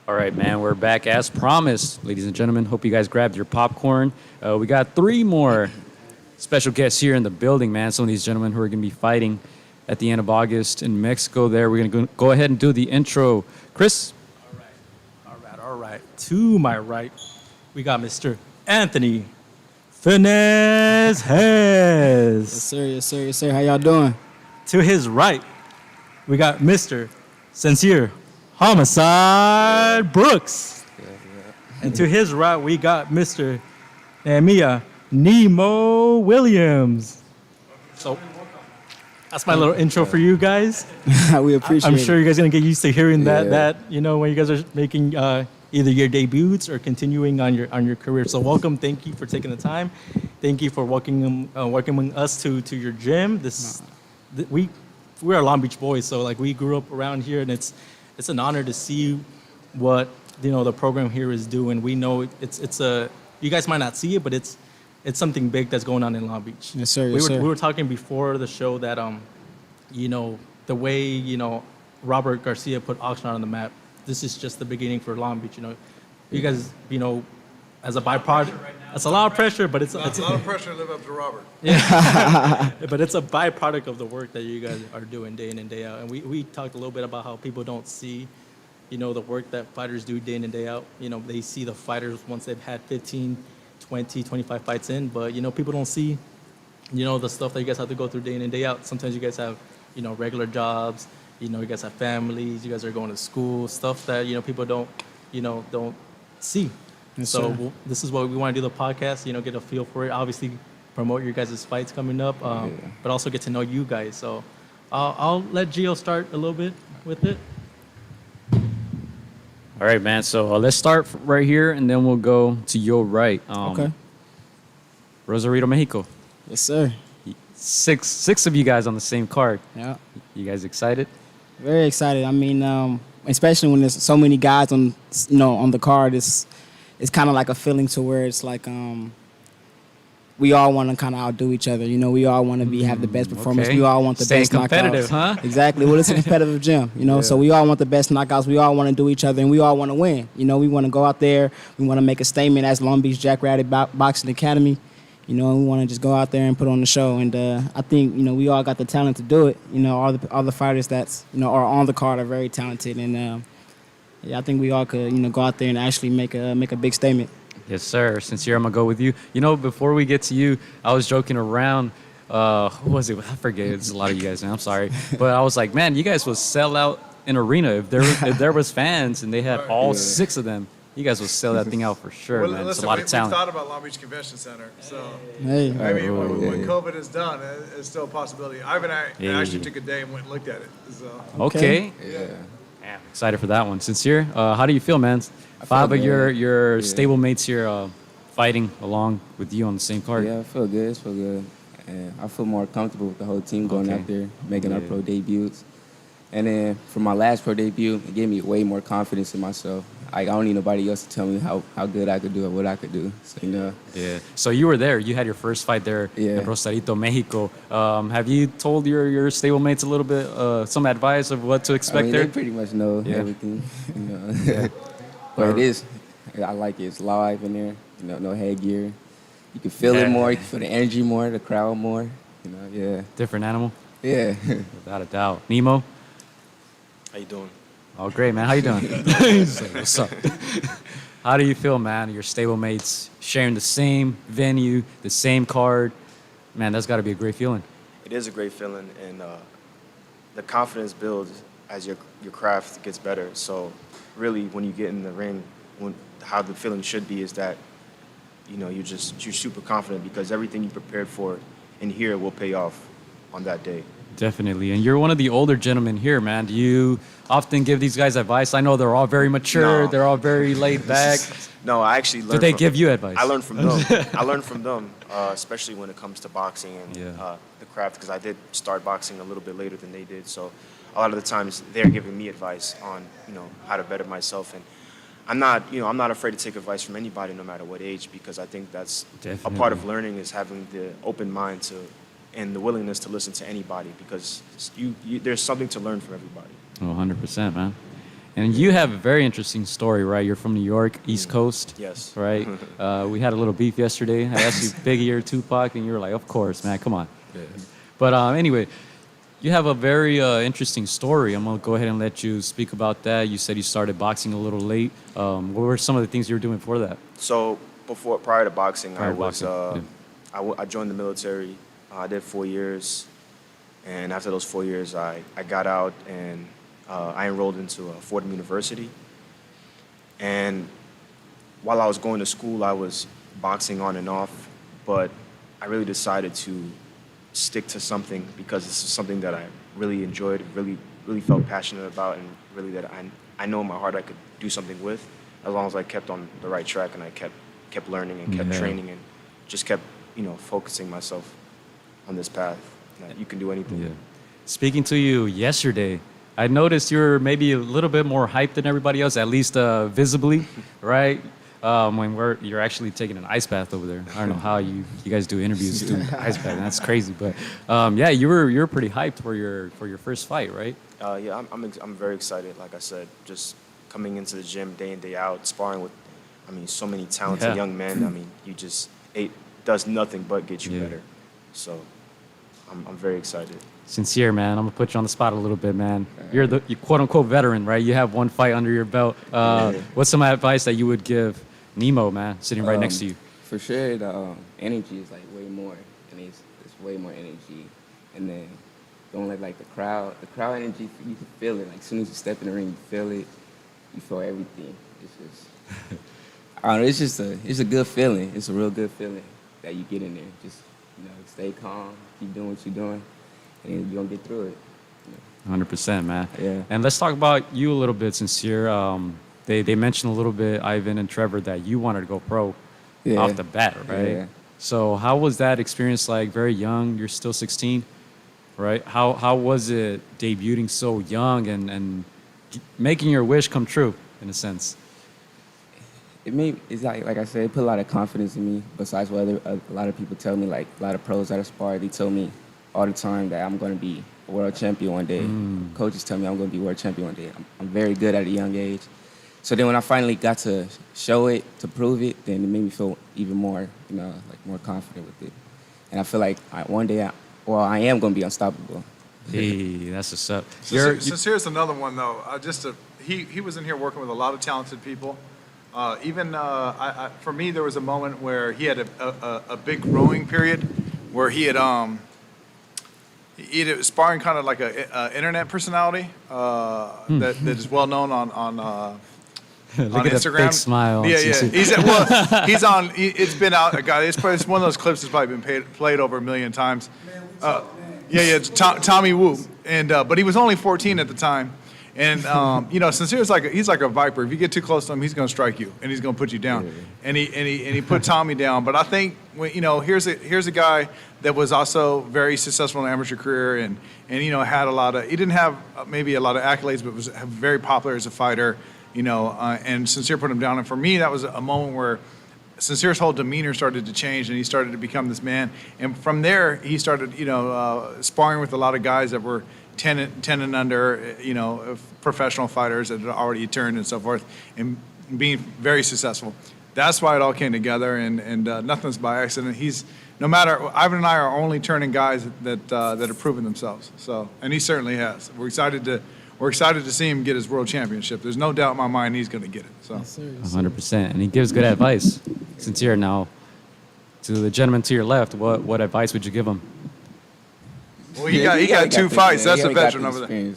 S2: All right, man, we're back as promised, ladies and gentlemen. Hope you guys grabbed your popcorn. We got 3 more special guests here in the building, man. Some of these gentlemen who are going to be fighting at the end of August in Mexico there. We're going to go ahead and do the intro. Chris?
S7: All right. To my right, we got Mr. Anthony Finesse Hess.
S9: Yes, sir. How y'all doing?
S7: To his right, we got Mr. Sincere Homicide Brooks. And to his right, we got Mr. Nehemia Nemo Williams. So that's my little intro for you guys.
S9: We appreciate
S7: I'm sure
S9: it.
S7: you guys are going to get used to hearing
S9: Yeah.
S7: that, when you guys are making either your debuts or continuing on your career. So welcome. Thank you for taking the time. Thank you for welcoming us to your gym. We're Long Beach boys, so like we grew up around here, and it's an honor to see what the program here is doing. We know you guys might not see it, but it's something big that's going on in Long Beach.
S9: Yes, sir.
S7: We were talking before the show that the way Robert Garcia put Oxnard on the map. This is just the beginning for Long Beach. You guys as a byproduct. It's a lot of pressure, but it's a lot
S6: of pressure to live up to Robert.
S7: Yeah, but it's a byproduct of the work that you guys are doing day in and day out. And we talked a little bit about how people don't see, the work that fighters do day in and day out. They see the fighters once they've had 15, 20, 25 fights in, but, people don't see, the stuff that you guys have to go through day in and day out. Sometimes you guys have, regular jobs, you guys have families, you guys are going to school, stuff that, people don't see.
S9: Yes,
S7: So
S9: sir.
S7: this is what we want to do the podcast, get a feel for it. Obviously, promote your guys' fights coming up, but also get to know you guys. So I'll let Gio start a little bit with it.
S2: All right, man. So let's start right here, and then we'll go to your right.
S9: Okay.
S2: Rosarito, Mexico.
S9: Yes, sir.
S2: Six of you guys on the same card.
S9: Yeah.
S2: You guys excited?
S9: Very excited. I mean, especially when there's so many guys on, on the card, it's kind of like a feeling to where it's like, we all want to kind of outdo each other. We all want to have the best performance.
S2: Okay.
S9: We all want the
S2: Staying
S9: best
S2: competitive,
S9: knockouts.
S2: huh?
S9: Exactly. Well, it's a competitive gym, so we all want the best knockouts. We all want to do each other, and we all want to win. We want to go out there. We want to make a statement as Long Beach Jackrabbit Boxing Academy. We want to just go out there and put on the show. And I think, we all got the talent to do it. All the fighters that's, are on the card are very talented. And, I think we all could, go out there and actually make a big statement.
S2: Yes, sir. Sincere, I'm going to go with you. Before we get to you, I was joking around. Who was it? I forget. It's a lot of you guys now. I'm sorry. But I was like, man, you guys would sell out an arena. If there was fans and they had all 6 of them, you guys would sell that thing out for sure,
S6: Well,
S2: man.
S6: listen,
S2: it's a lot of talent.
S6: We thought about Long Beach Convention Center, so
S9: Hey.
S6: maybe when COVID is done, it's still a possibility. Ivan and I actually took a day and went and looked at it. So.
S2: Okay.
S8: Yeah.
S2: Man, excited for that one. Sincere, how do you feel, man? 5 of your stable mates here fighting along with you on the same card.
S8: Yeah, I feel good. I feel good. And I feel more comfortable with the whole team going out there, making our pro debuts. And then for my last pro debut, it gave me way more confidence in myself. I don't need nobody else to tell me how good I could do or what I could do. So,
S2: Yeah. So you were there. You had your first fight there in Rosarito, Mexico. Have you told your stable mates a little bit, some advice of what to expect there?
S8: They pretty much know everything. But it is. I like it. It's live in there. No headgear. You can feel it more. You can feel the energy more, the crowd more.
S2: Different animal?
S8: Yeah.
S2: Without a doubt. Nemo?
S10: How you doing?
S2: Oh, great, man. How you doing? He's like, what's up? How do you feel, man? Your stable mates sharing the same venue, the same card. Man, that's got to be a great feeling.
S10: It is a great feeling, and the confidence builds as your craft gets better. So really, when you get in the ring, how the feeling should be is that, you're super confident because everything you prepared for in here will pay off on that day.
S2: Definitely. And you're one of the older gentlemen here, man. Do you often give these guys advice? I know they're all very mature.
S10: No.
S2: They're all very laid back.
S10: No, I actually learned.
S2: Did they give you advice?
S10: I learned from them. I learned from them, especially when it comes to boxing and the craft, because I did start boxing a little bit later than they did. So a lot of the times they're giving me advice on, how to better myself. And I'm not afraid to take advice from anybody, no matter what age, because I think that's a part of learning is having the open mind and the willingness to listen to anybody, because there's something to learn from everybody.
S2: Oh, 100%, man. And you have a very interesting story, right? You're from New York, East Coast.
S10: Yes.
S2: Right? We had a little beef yesterday. I asked you Biggie or Tupac, and you were like, of course, man, come on. Yeah. But anyway, you have a very interesting story. I'm going to go ahead and let you speak about that. You said you started boxing a little late. What were some of the things you were doing before that?
S10: So prior to boxing, I joined the military. I did 4 years, and after those 4 years, I got out and I enrolled into Fordham University. And while I was going to school, I was boxing on and off, but I really decided to stick to something because this is something that I really enjoyed, really felt passionate about, and really that I know in my heart I could do something with, as long as I kept on the right track and I kept learning and kept training and just kept focusing myself on this path. That you can do anything.
S2: Yeah. Speaking to you yesterday, I noticed you're maybe a little bit more hyped than everybody else, at least visibly, right? When you're actually taking an ice bath over there. I don't know how you guys do interviews doing ice bath. That's crazy, but you were pretty hyped for your first fight, right?
S10: I'm very excited. Like I said, just coming into the gym day in day out, sparring with, so many talented young men. It does nothing but get you better. So. I'm very excited.
S2: Sincere, man. I'm gonna put you on the spot a little bit, man. You're the quote unquote veteran, right? You have one fight under your belt. What's some advice that you would give Nemo, man, sitting right next to you?
S8: For sure, the energy is like way more, and it's way more energy. And then don't let like the crowd energy, you can feel it. Like as soon as you step in the ring, you feel it. You feel everything. It's just, I don't know. It's a good feeling. It's a real good feeling that you get in there. Just stay calm, keep doing what you're doing, and then you're gonna get through it.
S2: 100%, man.
S8: Yeah.
S2: And let's talk about you a little bit, Sincere. They mentioned a little bit, Ivan and Trevor, that you wanted to go pro off the bat, right?
S8: Yeah.
S2: So how was that experience like? Very young, you're still 16, right? How was it debuting so young and making your wish come true, in a sense?
S8: It's like I said, it put a lot of confidence in me. Besides what a lot of people tell me, like a lot of pros that aspire, they tell me all the time that I'm going to be a world champion one day. Coaches tell me I'm going to be world champion one day. I'm very good at a young age. So then when I finally got to show it, to prove it, then it made me feel even more, more confident with it. And I feel like one day, I am going to be unstoppable.
S2: Hey, that's what's up.
S6: Sincere's another one, though. He was in here working with a lot of talented people. For me, there was a moment where he had a big growing period where he had sparring kind of like a internet personality that is well known on
S2: Look
S6: on
S2: at
S6: Instagram.
S2: that big smile.
S6: Yeah. He's on. It's been out. It's one of those clips that's probably been played over 1 million times. It's Tommy Wu, and but he was only 14 at the time. And Sincere's he's like a viper. If you get too close to him, he's going to strike you and he's going to put you down. And he put Tommy down. But I think here's a guy that was also very successful in an amateur career and had a lot of. He didn't have maybe a lot of accolades, but was very popular as a fighter. And Sincere put him down. And for me, that was a moment where Sincere's whole demeanor started to change, and he started to become this man. And from there, he started, sparring with a lot of guys that were 10 and under, professional fighters that had already turned and so forth, and being very successful. That's why it all came together, and nothing's by accident. Ivan and I are only turning guys that have proven themselves. So, and he certainly has. We're excited to see him get his world championship. There's no doubt in my mind he's going to get it. So,
S2: 100%, and he gives good advice. Sincere, now, to the gentleman to your left, what advice would you give him?
S6: Well, he got 2 fights. That's a veteran over there.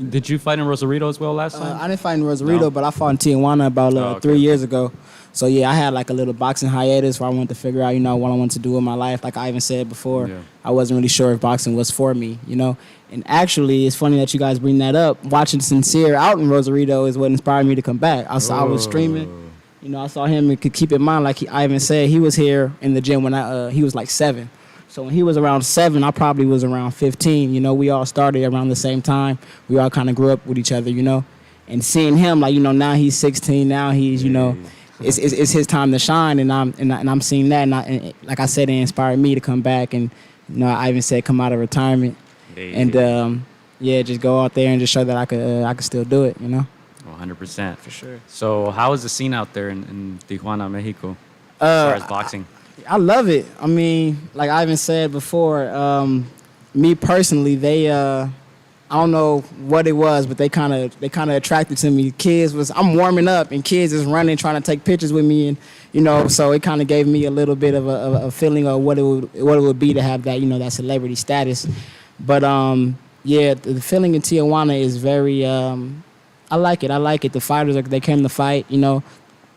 S2: Did you fight in Rosarito as well last time?
S9: I didn't fight in Rosarito, but I fought in Tijuana about 3 years ago. So, yeah, I had like a little boxing hiatus where I wanted to figure out, what I wanted to do with my life. Like Ivan said before, I wasn't really sure if boxing was for me, And actually, it's funny that you guys bring that up. Watching Sincere out in Rosarito is what inspired me to come back. I was streaming. I saw him, and could keep in mind, like Ivan said, he was here in the gym when he was like 7. So when he was around 7, I probably was around 15. We all started around the same time. We all kind of grew up with each other, And seeing him, like, now he's 16. Now he's, it's his time to shine, and I'm seeing that, and like I said, it inspired me to come back, and I even said come out of retirement, and just go out there and just show that I could still do it,
S2: 100%.
S9: For sure.
S2: So how is the scene out there in Tijuana, Mexico, as far as boxing?
S9: I love it. I mean, like Ivan said before, me personally, they I don't know what it was, but they kind of attracted to me. I'm warming up, and kids is running, trying to take pictures with me, and so it kind of gave me a little bit of a feeling of what it would be to have that, that celebrity status. But the feeling in Tijuana is very. I like it. The fighters, they came to fight.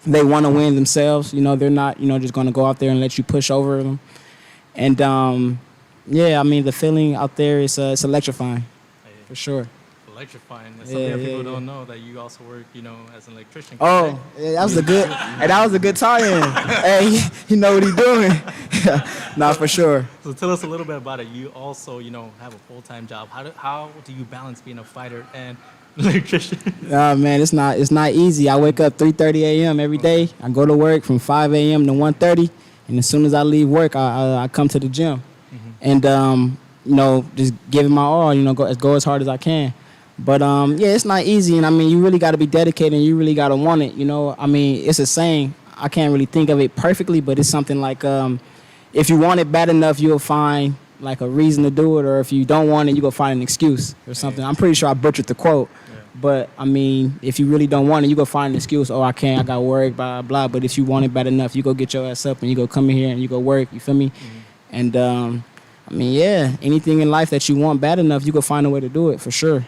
S9: They want to win themselves. They're not just going to go out there and let you push over them. And I mean, the feeling out there is it's electrifying. For sure.
S7: Electrifying. That's something that people don't know, that you also work, as an electrician.
S9: Oh, yeah, that was a good tie-in. Hey, he know what he's doing. Nah, for sure.
S7: So tell us a little bit about it. You also, have a full-time job. How do you balance being a fighter and electrician?
S9: Man, it's not easy. I wake up 3:30 a.m. every day. I go to work from 5 a.m. to 1:30, and as soon as I leave work, I come to the gym, and just giving my all, go as hard as I can. But, it's not easy. And, I mean, you really got to be dedicated, and you really got to want it, I mean, it's a saying. I can't really think of it perfectly, but it's something like if you want it bad enough, you'll find like a reason to do it, or if you don't want it, you go find an excuse or something. I'm pretty sure I butchered the quote. But, I mean, if you really don't want it, you go find an excuse. Oh, I can't, I got work, blah, blah. But if you want it bad enough, you go get your ass up and you go come in here and you go work, you feel me? And, I mean, yeah, anything in life that you want bad enough, you go find a way to do it, for sure.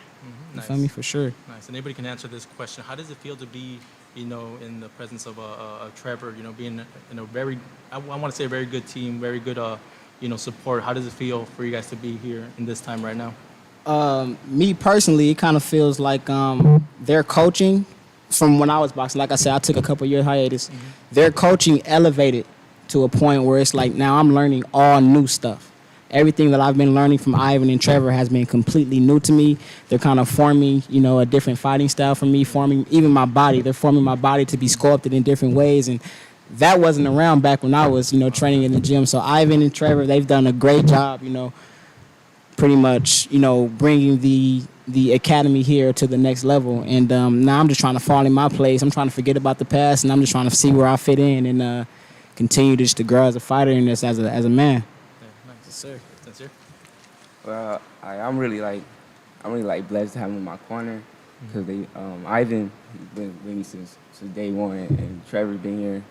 S9: You feel me? For sure.
S7: Nice. And anybody can answer this question. How does it feel to be, you know, in the presence of a Trevor, you know, being in a very, I want to say a very good team, very good, you know, support. How does it feel for you guys to be here in this time right now?
S9: Me personally, it kind of feels like their coaching from when I was boxing. Like I said, I took a couple years hiatus. Their coaching elevated to a point where it's like now I'm learning all new stuff. Everything that I've been learning from Ivan and Trevor has been completely new to me. They're kind of forming, you know, a different fighting style for me, forming even my body. They're forming my body to be sculpted in different ways, and that wasn't around back when I was, you know, training in the gym. So Ivan and Trevor, they've done a great job, you know, pretty much, you know, bringing the academy here to the next level. And now I'm just trying to fall in my place. I'm trying to forget about the past, and I'm just trying to see where I fit in and continue just to grow as a fighter and just as a man.
S7: Yeah, nice. Sir. Sincere?
S11: Well, I'm really blessed to have him in my corner because Ivan has been with me since day one, and Trevor's been here.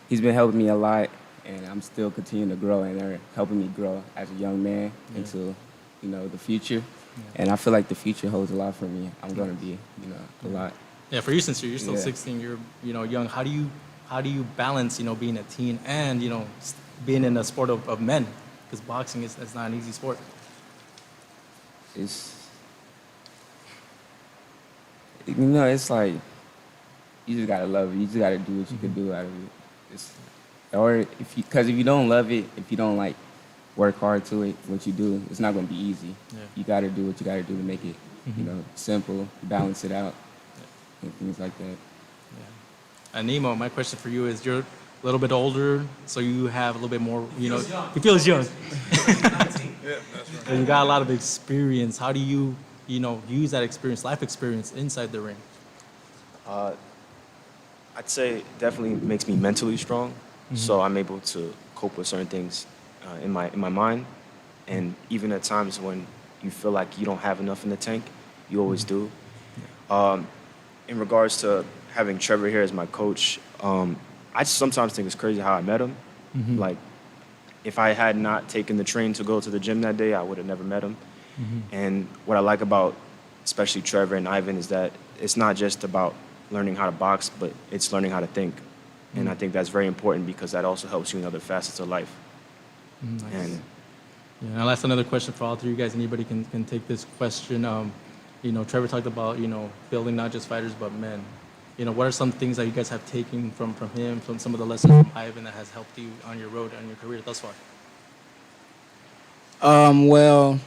S11: He's been helping me a lot, and I'm still continuing to grow, and they're helping me grow as a young man into, you know, the future. And I feel like the future holds a lot for me. I'm going to be, you know, a lot.
S7: Yeah, for you, since you're still 16, you're, you know, young. How do you balance, you know, being a teen and, you know, being in a sport of men? Because boxing is not an easy sport.
S11: It's, you know, it's like you just gotta love it. You just gotta do what you can do out of it. Because if you don't love it, if you don't like work hard to it, what you do, it's not gonna be easy. Yeah. You gotta do what you gotta do to make it, you know, simple, balance it out, and things like that.
S7: Yeah. And Nemo, my question for you is: you're a little bit older, so you have a little bit more, you know, you feel young. And you got a lot of experience. How do you, you know, use that experience, life experience, inside the ring?
S10: I'd say it definitely makes me mentally strong, so I'm able to cope with certain things in my mind, and even at times when you feel like you don't have enough in the tank, you always do. In regards to having Trevor here as my coach, I sometimes think it's crazy how I met him. Like, if I had not taken the train to go to the gym that day, I would have never met him. And what I like about especially Trevor and Ivan is that it's not just about learning how to box, but it's learning how to think. And I think that's very important because that also helps you in other facets of life.
S7: Nice.
S10: And
S7: yeah, I'll ask another question for all three of you guys. Anybody can take this question. You know, Trevor talked about, you know, building not just fighters, but men. You know, what are some things that you guys have taken from him, from some of the lessons from Ivan that has helped you on your road, on your career thus far?
S9: Well,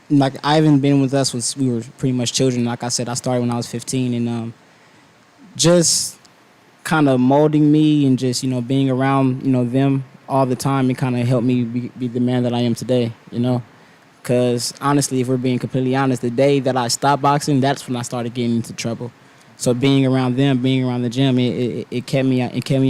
S9: like Ivan been with us we were pretty much children. Like I said, I started when I was 15, and just kind of molding me and just, you know, being around, you know, them all the time, and kind of helped me be the man that I am today, you know. Because honestly, if we're being completely honest, the day that I stopped boxing, that's when I started getting into trouble. So being around them, being around the gym, it kept me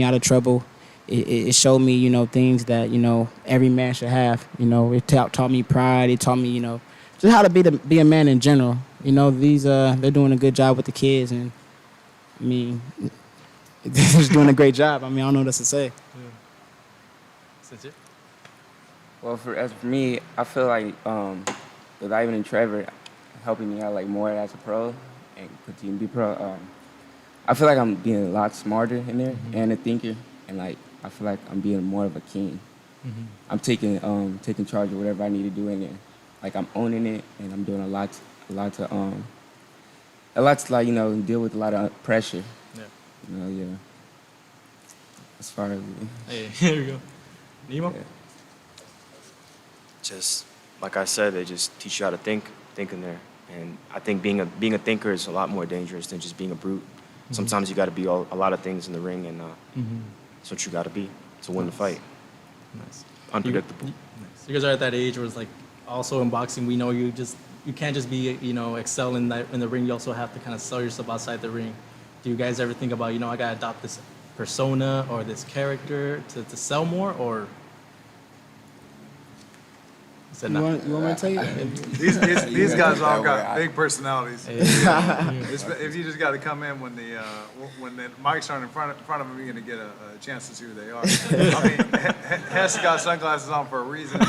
S9: out of trouble. It showed me, you know, things that, you know, every man should have. You know, it taught me pride. It taught me, you know, just how to be a man in general. You know, they're doing a good job with the kids, and I mean, they're just doing a great job. I mean, I don't know what else to say.
S11: Well, for me, I feel like with Ivan and Trevor helping me out like more as a pro and continue to be pro, I feel like I'm being a lot smarter in there and a thinker, and like I feel like I'm being more of a king. I'm taking charge of whatever I need to do in there. Like I'm owning it, and I'm doing a lot to like, you know, deal with a lot of pressure. Yeah. You know, yeah. As far as
S7: hey, here we go, Nemo.
S11: Yeah.
S10: just like I said, they just teach you how to think in there. And I think being a thinker is a lot more dangerous than just being a brute. Sometimes you got to be a lot of things in the ring, and that's what you got to be to win the fight.
S7: Nice.
S10: Unpredictable.
S7: You guys are at that age where it's like, also in boxing, we know you can't just be, you know, excel in the ring. You also have to kind of sell yourself outside the ring. Do you guys ever think about, you know, I gotta adopt this persona or this character to sell more, or Said
S9: You
S7: no.
S9: want me to tell you?
S6: These guys all got big personalities. If you just got to come in when the mics aren't in front of them, you're going to get a chance to see who they are. I mean, Hess got sunglasses on for a reason.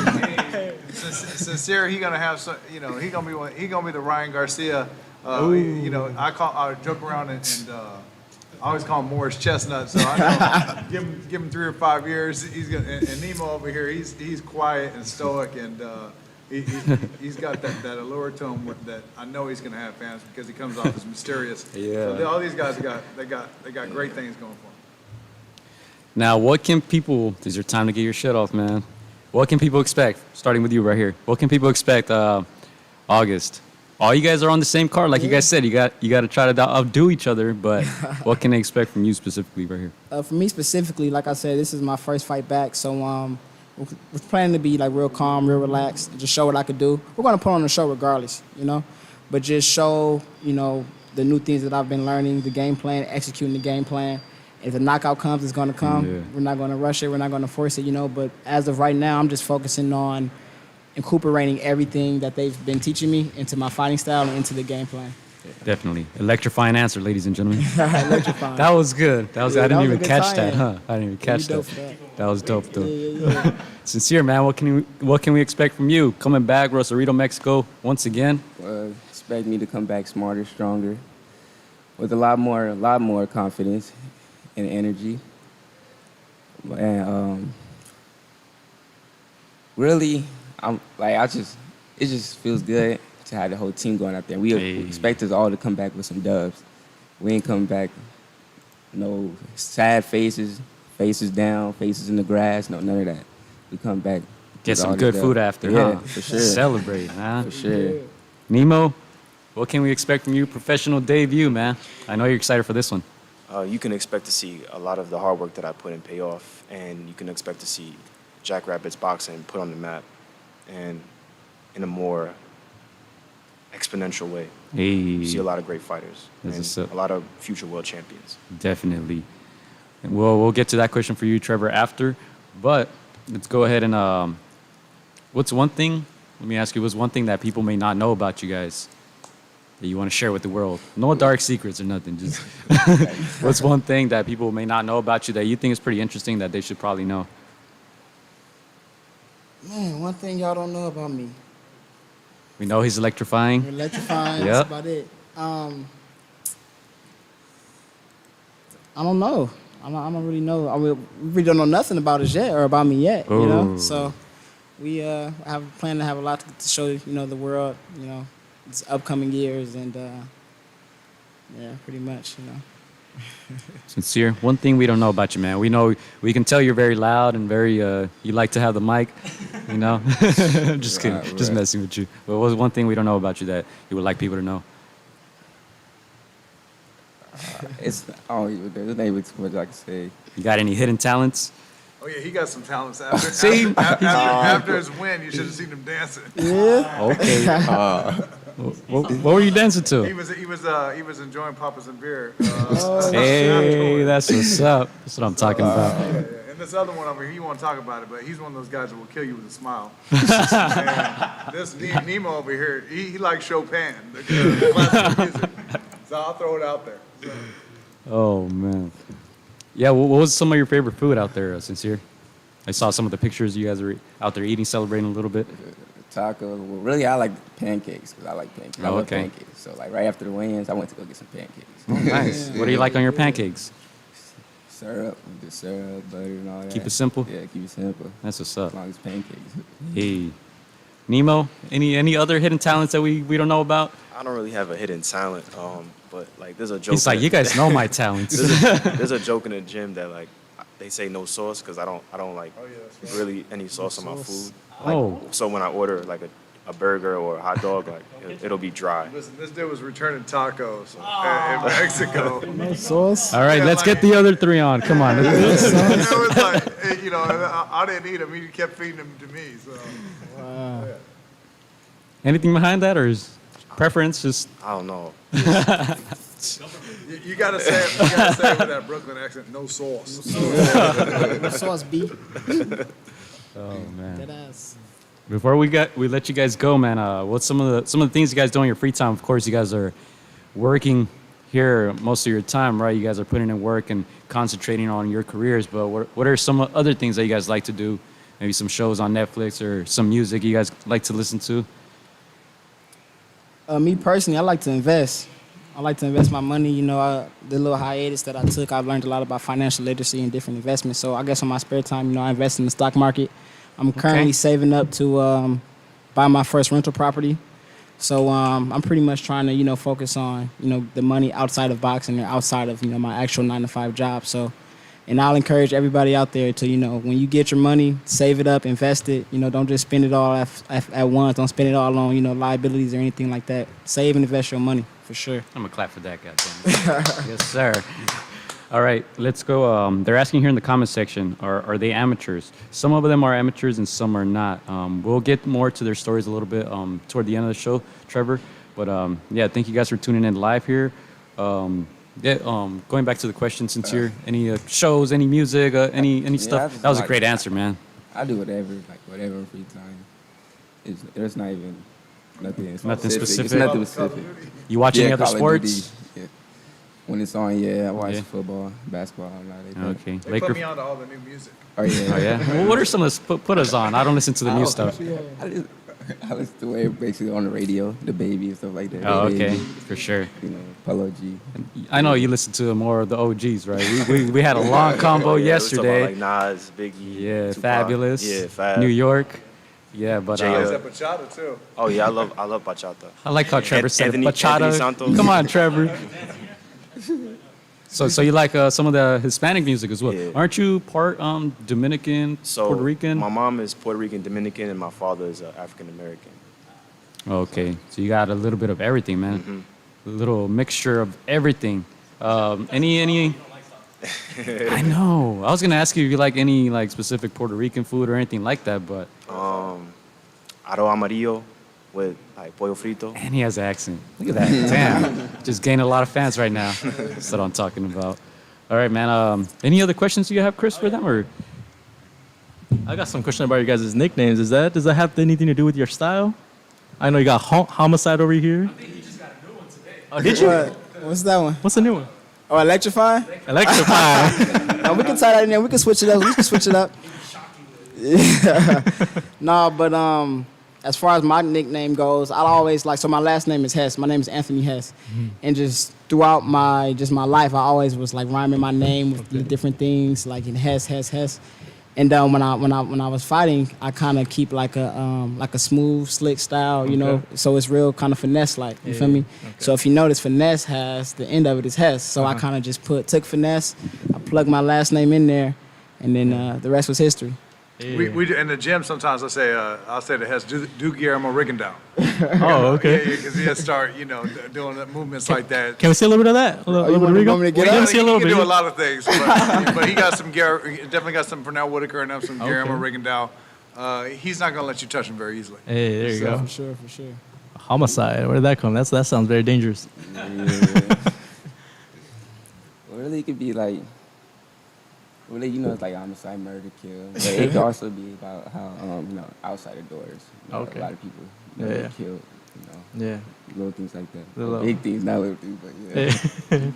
S6: Sincere, he gonna have some. He gonna be the Ryan Garcia. I joke around and I always call him Morris Chestnut. So I know give him 3 or 5 years. He's gonna, and Nemo over here, he's quiet and stoic and. He's got that allure to him that I know he's going to have fans because he comes off as mysterious.
S2: Yeah.
S6: So all these guys got great things going for them.
S2: Now, what can people? This is your time to get your shit off, man. What can people expect? Starting with you right here. What can people expect? August. All you guys are on the same card, like you guys said. You got to try to outdo each other. But what can they expect from you specifically right here?
S9: For me specifically, like I said, this is my first fight back, so we're planning to be like real calm, real relaxed, and just show what I could do. We're gonna put on the show regardless, but just show, the new things that I've been learning, the game plan, executing the game plan. If the knockout comes, it's gonna come. Yeah. We're not gonna rush it. We're not gonna force it, But as of right now, I'm just focusing on incorporating everything that they've been teaching me into my fighting style and into the game plan.
S2: Definitely. Electrifying answer, ladies and gentlemen.
S9: Electrifying.
S2: That was good. I didn't even catch that,
S9: tie-in.
S2: huh? I didn't even catch that. That was dope, though.
S9: Yeah.
S2: Sincere, man. What can we expect from you? Coming back, Rosarito, Mexico, once again?
S11: Expect me to come back smarter, stronger, with a lot more confidence and energy. And really, it just feels good to have the whole team going out there. We expect us all to come back with some dubs. We ain't coming back no sad faces down, faces in the grass, no, none of that. We come back.
S2: Get some good food after,
S11: yeah,
S2: huh?
S11: For sure.
S2: Celebrate, huh?
S11: For sure.
S2: Nemo, what can we expect from you? Professional debut, man. I know you're excited for this one.
S10: You can expect to see a lot of the hard work that I put in pay off, and you can expect to see Jackrabbit's boxing put on the map, and in a more exponential way.
S2: Hey.
S10: You see a lot of great fighters and a lot of future world champions.
S2: Definitely. And we'll get to that question for you, Trevor, after. But let's go ahead and let me ask you, what's one thing that people may not know about you guys that you want to share with the world? No dark secrets or nothing. Just what's one thing that people may not know about you that you think is pretty interesting that they should probably know?
S9: Man, one thing y'all don't know about me.
S2: We know he's electrifying.
S9: Electrifying,
S2: Yep.
S9: that's about it. I don't know. I don't really know. We really don't know nothing about us yet or about me yet,
S2: Ooh.
S9: So we have a plan to have a lot to show, the world, these upcoming years and, pretty much,
S2: Sincere, one thing we don't know about you, man. We can tell you're very loud and very, you like to have the mic, Just kidding, just messing with you. But what's one thing we don't know about you that you would like people to know?
S11: There's not too much I can say.
S2: You got any hidden talents?
S6: Oh yeah, he got some talents.
S2: See?
S6: After his win, you should have seen him dancing.
S9: Yeah.
S2: Okay. What were you dancing to?
S6: He was enjoying Papas and beer.
S2: Hey, that's what's up. That's what I'm talking about.
S6: Yeah. And this other one over here, he won't talk about it, but he's one of those guys that will kill you with a smile. And this Nemo over here, he likes Chopin, the classical music. So I'll throw it out there. So.
S2: Oh man. Yeah, what was some of your favorite food out there, Sincere? I saw some of the pictures you guys were out there eating, celebrating a little bit.
S11: Tacos. Well, really, I like pancakes because I like pancakes. I love pancakes. So, right after the weigh-ins, I went to go get some pancakes.
S2: Oh, nice. What do you like on your pancakes?
S11: Syrup, the syrup, butter, and all that.
S2: Keep it simple?
S11: Yeah, keep it simple.
S2: That's what's up.
S11: As long as pancakes.
S2: Hey. Nemo, any other hidden talents that we don't know about?
S10: I don't really have a hidden talent, but there's a joke.
S2: He's like, you guys know my talents.
S10: there's a joke in the gym that they say no sauce because I don't like really any sauce on my food. So when I order a burger or a hot dog, it'll be dry.
S6: Listen, this dude was returning tacos in Mexico.
S9: No sauce.
S2: All right, let's get the other three on. Come on.
S6: It was I didn't eat them. He kept feeding them to me. So.
S9: Wow.
S6: Yeah.
S2: Anything behind that, or is preference just?
S10: I don't know.
S6: You gotta say it with that Brooklyn accent. No sauce.
S9: No sauce, B.
S2: Oh man.
S9: That ass.
S2: Before we let you guys go, man. What's some of the things you guys do in your free time? Of course, you guys are working here most of your time, right? You guys are putting in work and concentrating on your careers. But what are some other things that you guys like to do? Maybe some shows on Netflix or some music you guys like to listen to?
S9: Me personally, I like to invest. I like to invest my money. You know, the little hiatus that I took, I've learned a lot about financial literacy and different investments. So I guess on my spare time, you know, I invest in the stock market. I'm currently saving up to buy my first rental property. So I'm pretty much trying to, you know, focus on, you know, the money outside of boxing and outside of, you know, my actual 9-to-5 job. So, and I'll encourage everybody out there to, you know, when you get your money, save it up, invest it. You know, don't just spend it all at once. Don't spend it all on, you know, liabilities or anything like that. Save and invest your money, for sure.
S2: I'm going to clap for that, goddamn. Yes, sir. All right, let's go. They're asking here in the comment section, are they amateurs? Some of them are amateurs and some are not. We'll get more to their stories a little bit toward the end of the show, Trevor. But yeah, thank you guys for tuning in live here. Going back to the question, sincere, any shows, any music, any stuff? That was a great answer, man.
S11: I do whatever in free time. There's not even nothing specific. It's nothing specific.
S2: You watch any other
S11: Call of
S2: sports?
S11: Duty, yeah. When it's on, I watch football, basketball.
S2: Okay.
S6: They put me on to all the new music.
S11: Oh, yeah.
S2: Oh, yeah? Well, what are some of the put us on? I don't listen to the new stuff.
S11: I listen to it basically on the radio, the Baby and stuff like that.
S2: Oh, okay.
S11: Baby,
S2: For sure.
S11: You know, Polo G.
S2: I know you listen to more of the OGs, right? We had a long combo yesterday.
S10: Like Nas, Biggie.
S2: Yeah,
S10: Tupac.
S2: Fabulous.
S10: Yeah, Fab.
S2: New York. Yeah, but
S6: bachata too.
S10: Oh yeah, I love bachata.
S2: I like how Trevor said
S10: Anthony
S2: bachata.
S10: Santos.
S2: Come on, Trevor. So you like some of the Hispanic music as well?
S10: Yeah.
S2: Aren't you part Dominican, Puerto Rican?
S10: My mom is Puerto Rican, Dominican, and my father is African American.
S2: Okay, so you got a little bit of everything, man.
S10: Mm-hmm.
S2: A little mixture of everything. Any? I know. I was gonna ask you if you like any like specific Puerto Rican food or anything like that, but
S10: Arroz amarillo with like pollo frito.
S2: and he has an accent. Look at that. Damn. Just gaining a lot of fans right now. That's what I'm talking about. All right, man. Any other questions you have, Chris, for them? Or
S7: I got some question about your guys' nicknames. Does that have anything to do with your style? I know you got Homicide over here.
S2: I think he just got a new one today.
S7: Oh, did you?
S9: What's that one?
S7: What's the new one?
S9: Oh, Electrify?
S7: Electrify.
S9: No, we can tie that in there. We can switch it up. Yeah. No, but as far as my nickname goes, I always like, so my last name is Hess. My name is Anthony Hess. And just throughout my life, I always was like rhyming my name with different things, like in Hess. And when I was fighting, I kind of keep like a smooth, slick style, you know. So it's real kind of finesse like. You feel me? Okay. So if you notice, finesse has the end of it is Hess. So I kind of just took finesse, I plugged my last name in there, and then the rest was history.
S6: We do, in the gym sometimes I'll say to Hess, do Guillermo Rigondeaux.
S7: Oh, okay.
S6: Yeah, because he'll start, doing movements like that.
S7: Can we see a little bit of that?
S9: You want me to get up?
S7: See a little
S6: He
S7: bit.
S6: can do a lot of things, but he got some definitely got some Pernell Whitaker and some Guillermo Rigondeaux. He's not gonna let you touch him very easily.
S7: Hey, there you go.
S9: For sure.
S7: Homicide. Where did that come? That sounds very dangerous.
S11: Yeah. Well, really, it could be like, really, it's like homicide, murder, kill. But it could also be about how, outside the doors. A lot of people get killed,
S7: Yeah.
S11: Little things like that.
S7: Little-
S11: Big things, not little things, but yeah.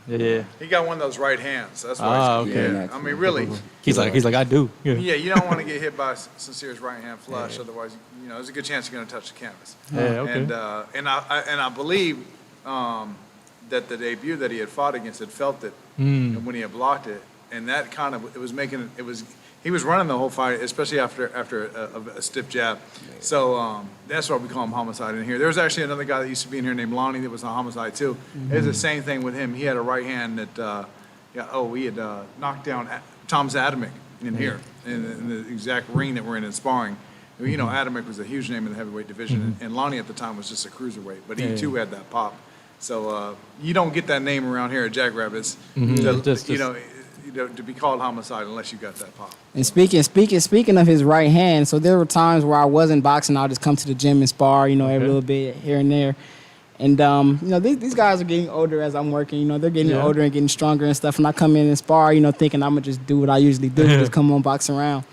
S7: Yeah.
S6: He got one of those right hands. That's why.
S7: Okay.
S6: Yeah. I mean, really.
S7: He's like, I do. Yeah.
S6: Yeah, you don't want to get hit by Sincere's right hand flush, otherwise, there's a good chance you're going to touch the canvas.
S7: Yeah, okay.
S6: And I believe that the debut that he had fought against had felt it when he had blocked it, and that kind of he was running the whole fight, especially after a stiff jab. So that's why we call him Homicide in here. There was actually another guy that used to be in here named Lonnie that was on Homicide too. It was the same thing with him. He had a right hand that he had knocked down Tom Zadamick in here in the exact ring that we're in sparring. Adamick was a huge name in the heavyweight division, and Lonnie at the time was just a cruiserweight, but he too had that pop. So you don't get that name around here at Jackrabbits, to be called Homicide unless you got that pop.
S9: And speaking of his right hand, so there were times where I wasn't boxing. I'll just come to the gym and spar, every little bit here and there. And these guys are getting older as I'm working. They're getting older and getting stronger and stuff. And I come in and spar, thinking I'm gonna just do what I usually do, just come on, box around.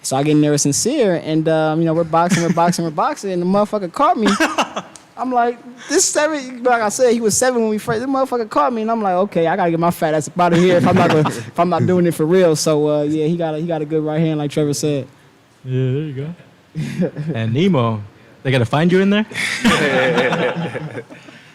S9: So I get in there with Sincere, and we're boxing, and the motherfucker caught me. I'm like, this 7, like I said, he was 7 when we first. This motherfucker caught me, and I'm like, okay, I gotta get my fat ass out of here if I'm not doing it for real. So yeah, he got a good right hand, like Trevor said.
S7: Yeah, there you go. And Nemo, they gotta find you in there.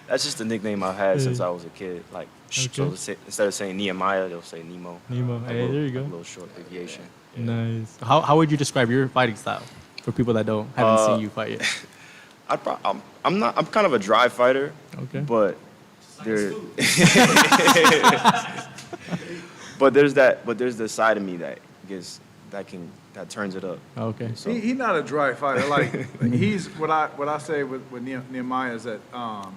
S10: That's just the nickname I've had since I was a kid. Like, so instead of saying Nehemia, they'll say Nemo.
S7: Nemo, hey, there you go.
S10: A little short abbreviation.
S7: Nice. How would you describe your fighting style for people that haven't seen you fight yet?
S10: I'm kind of a dry fighter.
S7: Okay.
S10: But there's the side of me that turns it up.
S7: Okay.
S6: So. He's not a dry fighter. Like he's what I say with Nehemia is that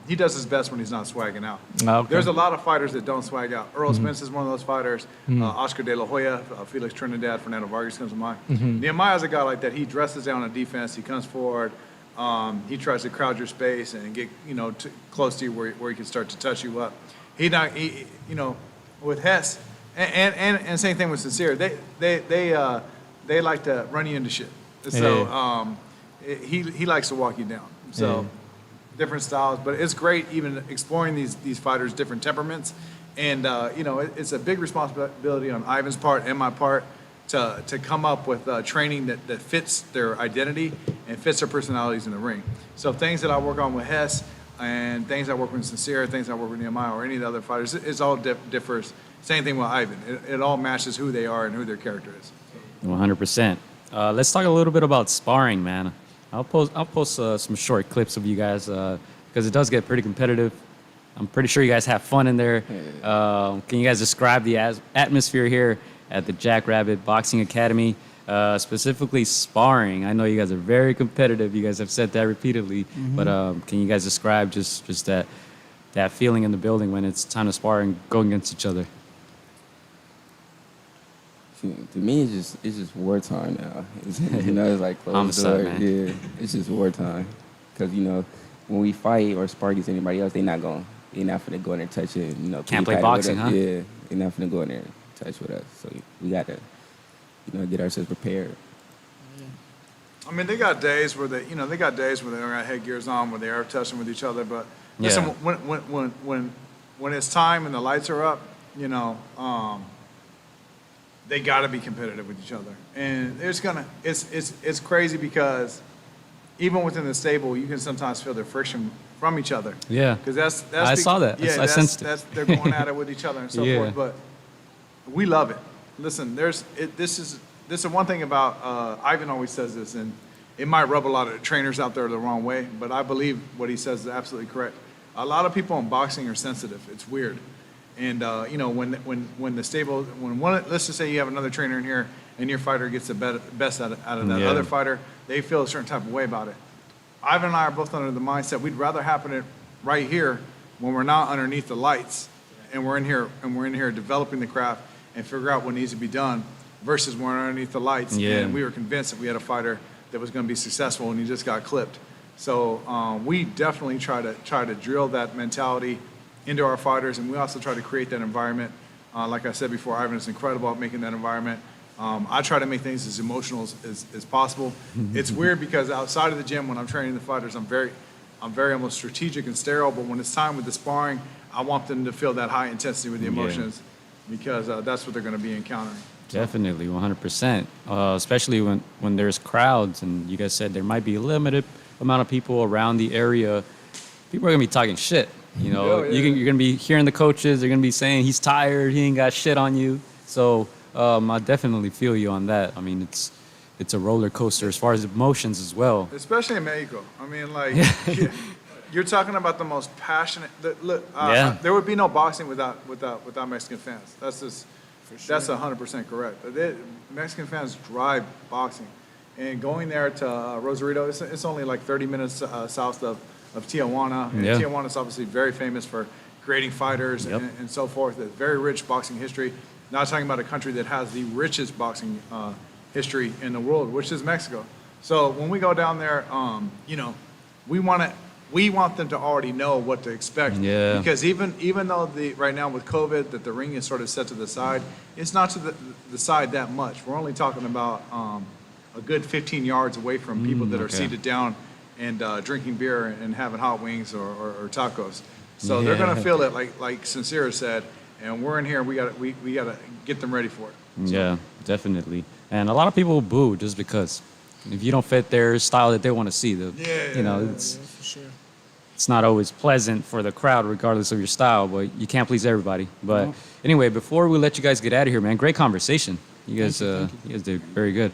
S6: he does his best when he's not swagging out.
S7: Okay.
S6: There's a lot of fighters that don't swag out. Earl Spence is one of those fighters. Oscar De La Hoya, Felix Trinidad, Fernando Vargas comes to mind. Nehemia is a guy like that. He dresses down on defense. He comes forward. He tries to crowd your space and get close to you where he can start to touch you up. With Hess and same thing with Cesar. They like to run you into shit. So he likes to walk you down. So different styles, but it's great even exploring these fighters' different temperaments. And it's a big responsibility on Ivan's part and my part to come up with training that fits their identity and fits their personalities in the ring. So things that I work on with Hess and things I work with Sincere, things I work with Nehemia or any of the other fighters, it all differs. Same thing with Ivan. It all matches who they are and who their character is.
S2: 100%. Let's talk a little bit about sparring, man. I'll post some short clips of you guys because it does get pretty competitive. I'm pretty sure you guys have fun in there. Can you guys describe the atmosphere here at the Jackrabbit Boxing Academy, specifically sparring? I know you guys are very competitive. You guys have said that repeatedly, but can you guys describe just that feeling in the building when it's time to spar and go against each other?
S11: To me, it's just wartime now. It's like closed
S2: Homicide,
S11: door.
S2: man.
S11: Yeah, it's just wartime. Because when we fight or spar against anybody else, they're not finna go in there and touch it.
S2: Can't play boxing, huh?
S11: Yeah, they're not finna go in there and touch with us. So we gotta, get ourselves prepared.
S6: I mean, they got days where they don't got headgears on, where they are touching with each other. But listen, when it's time and the lights are up, they got to be competitive with each other, and it's crazy because even within the stable, you can sometimes feel the friction from each other.
S2: Yeah,
S6: because
S2: I saw that.
S6: Yeah,
S2: I sensed it.
S6: They're going at it with each other and so forth. But we love it. Listen, this is one thing about Ivan always says this, and it might rub a lot of trainers out there the wrong way, but I believe what he says is absolutely correct. A lot of people in boxing are sensitive. It's weird. And when the stable, let's just say you have another trainer in here and your fighter gets the best out of that other fighter, they feel a certain type of way about it. Ivan and I are both under the mindset we'd rather happen it right here when we're not underneath the lights and we're in here developing the craft and figure out what needs to be done versus when we're underneath the lights and we were convinced that we had a fighter that was going to be successful and he just got clipped. So we definitely try to drill that mentality into our fighters, and we also try to create that environment. Like I said before, Ivan is incredible at making that environment. I try to make things as emotional as possible. It's weird because outside of the gym, when I'm training the fighters, I'm very almost strategic and sterile, but when it's time with the sparring, I want them to feel that high intensity with the emotions because that's what they're going to be encountering.
S2: Definitely, 100%. Especially when there's crowds, and you guys said there might be a limited amount of people around the area. People are going to be talking shit. You're going to be hearing the coaches. They're going to be saying he's tired. He ain't got shit on you. So I definitely feel you on that. I mean, it's a roller coaster as far as emotions as well.
S6: Especially in Mexico. I mean, like, you're talking about the most passionate. There would be no boxing without Mexican fans. That's 100% correct. Mexican fans drive boxing, and going there to Rosarito, it's only like 30 minutes south of Tijuana. And Tijuana is obviously very famous for creating fighters and so forth. A very rich boxing history. Not talking about a country that has the richest boxing history in the world, which is Mexico. So when we go down there, we want them to already know what to expect. Yeah. Because even though right now with COVID that the ring is sort of set to the side, it's not to the side that much. We're only talking about a good 15 yards away from people that are
S2: okay.
S6: seated down and drinking beer and having hot wings or tacos. So they're going to feel it, like Sincere said. And we're in here. We got to get them ready for it. So.
S2: Yeah, definitely. And a lot of people boo just because if you don't fit their style that they want to see, it's not always pleasant for the crowd, regardless of your style. But you can't please everybody. But anyway, before we let you guys get out of here, man, great conversation. You guys did very good.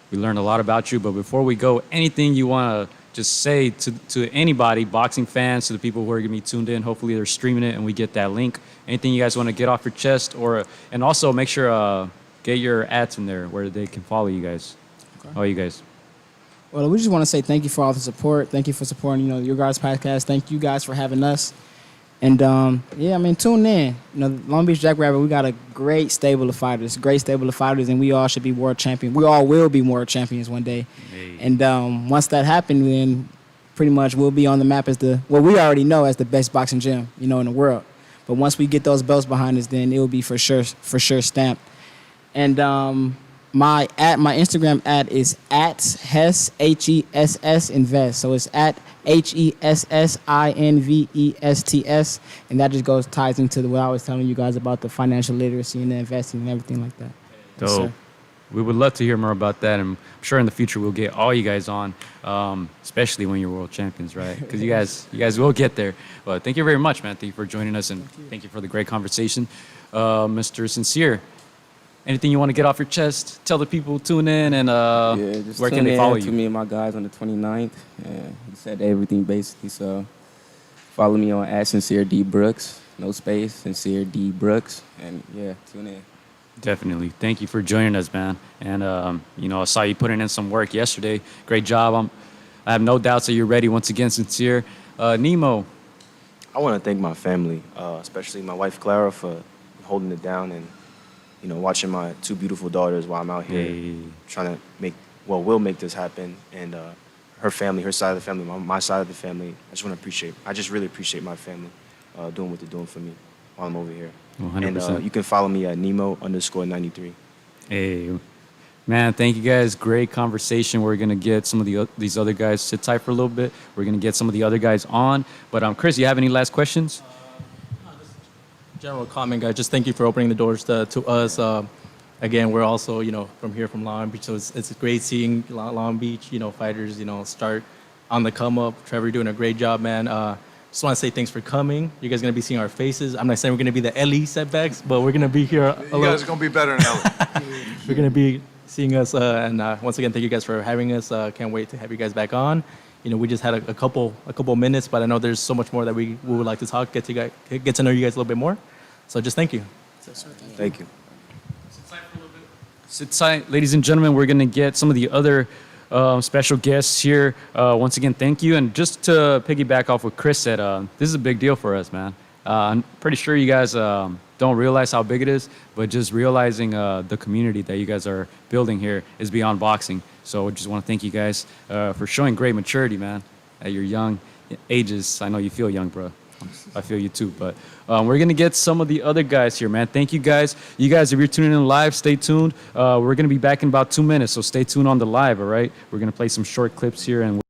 S2: We learned a lot about you. But before we go, anything you want to just say to anybody, boxing fans, to the people who are going to be tuned in? Hopefully they're streaming it and we get that link. Anything you guys want to get off your chest, and also make sure get your ads in there where they can follow you guys. Okay. All you guys.
S9: Well, we just want to say thank you for all the support. Thank you for supporting, your guys' podcast. Thank you guys for having us. And tune in. Long Beach Jackrabbit, we got a great stable of fighters, and we all should be world champions. We all will be world champions one day. Hey. And once that happens, then pretty much we'll be on the map as we already know as the best boxing gym, in the world. But once we get those belts behind us, then it will be for sure stamped. And my Instagram ad is at Hess HESS Invest. So it's at HESSINVESTS, and that just ties into what I was telling you guys about the financial literacy and the investing and everything like that.
S2: So
S9: Yes,
S2: we would love to hear more about that, and I'm sure in the future we'll get all you guys on, especially when you're world champions, right? Because you guys will get there. But thank you very much, man. Thank you for joining us, and thank you for the great conversation, Mr. Sincere. Anything you want to get off your chest? Tell the people tune in, and
S11: just
S2: where can they follow you?
S11: To me and my guys on the 29th. And he said everything basically. So follow me on @SincereDBrooks, no space, Sincere D Brooks, and tune in.
S2: Definitely. Thank you for joining us, man. And I saw you putting in some work yesterday. Great job. I have no doubts that you're ready once again, Sincere. Nemo.
S10: I want to thank my family, especially my wife Clara, for holding it down and watching my two beautiful daughters while I'm out here trying to we'll make this happen. And her family, her side of the family, my side of the family, I just really appreciate my family doing what they're doing for me while I'm over here.
S2: 100%.
S10: And you can follow me at Nemo_93.
S2: Hey, man, thank you guys. Great conversation. We're going to get some of these other guys. Sit tight for a little bit. We're going to get some of the other guys on. But Chris, you have any last questions?
S7: General comment, guys. Just thank you for opening the doors to us. Again, we're also, from Long Beach, so it's great seeing Long Beach, fighters, start on the come up. Trevor, doing a great job, man. Just want to say thanks for coming. You guys are going to be seeing our faces. I'm not saying we're going to be the LE setbacks, but we're going to be here.
S6: You guys are going to be better than LE.
S7: We're going to be seeing us. And once again, thank you guys for having us. Can't wait to have you guys back on. We just had a couple minutes, but I know there's so much more that we would like to talk, get to know you guys a little bit more. So just thank you.
S10: Thank you.
S2: Sit tight, ladies and gentlemen. We're going to get some of the other special guests here. Once again, thank you. And just to piggyback off what Chris said, this is a big deal for us, man. I'm pretty sure you guys don't realize how big it is, but just realizing the community that you guys are building here is beyond boxing. So I just want to thank you guys for showing great maturity, man, at your young ages. I know you feel young, bro. I feel you too, but we're going to get some of the other guys here, man. Thank you guys. You guys, if you're tuning in live, stay tuned. We're going to be back in about 2 minutes, so stay tuned on the live, all right? We're going to play some short clips here, and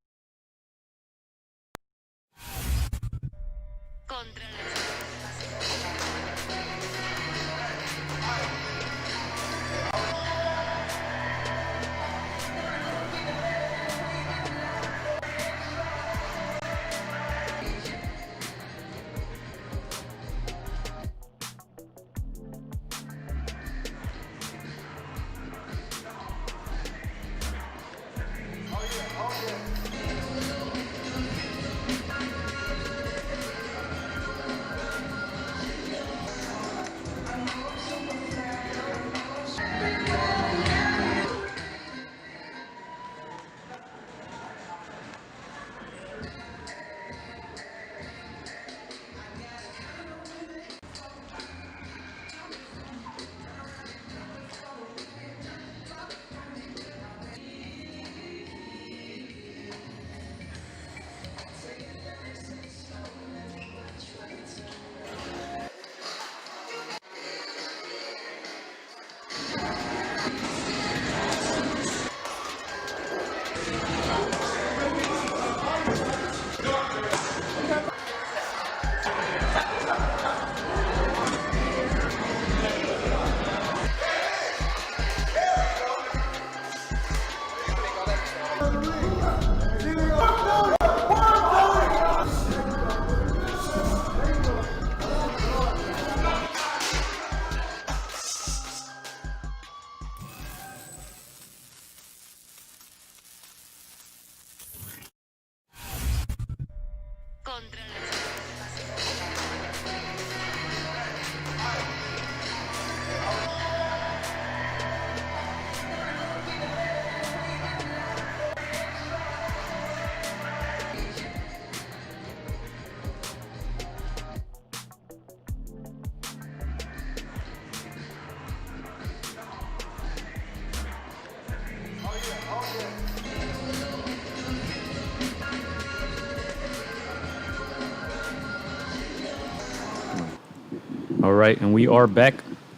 S2: All right, and we are back.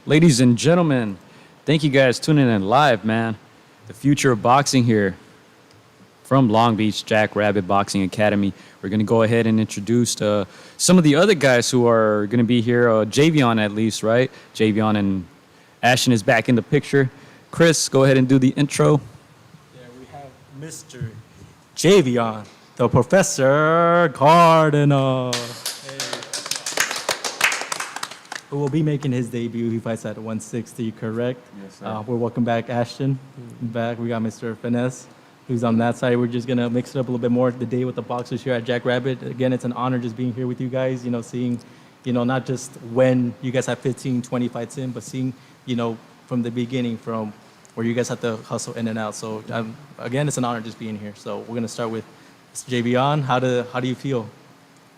S2: Ladies and gentlemen, thank you guys tuning in live, man. The future of boxing here from Long Beach Jackrabbit Boxing Academy. We're going to go ahead and introduce some of the other guys who are going to be here. Jaivion, at least, right? Jaivion and Ashton is back in the picture. Chris, go ahead and do the intro.
S7: Yeah, we have Mr. Jaivion, the Professor Cardinal. Who will be making his debut. He fights at 160, correct?
S12: Yes, sir.
S7: We're welcome back Ashton. Back, we got Mr. Finesse, who's on that side. We're just gonna mix it up a little bit more today with the boxers here at Jackrabbit. Again, it's an honor just being here with you guys, you know, seeing, you know, not just when you guys have 15, 20 fights in, but seeing, you know, from the beginning, from where you guys have to hustle in and out. So again, it's an honor just being here. So we're gonna start with Mr. Jaivion. How do you feel?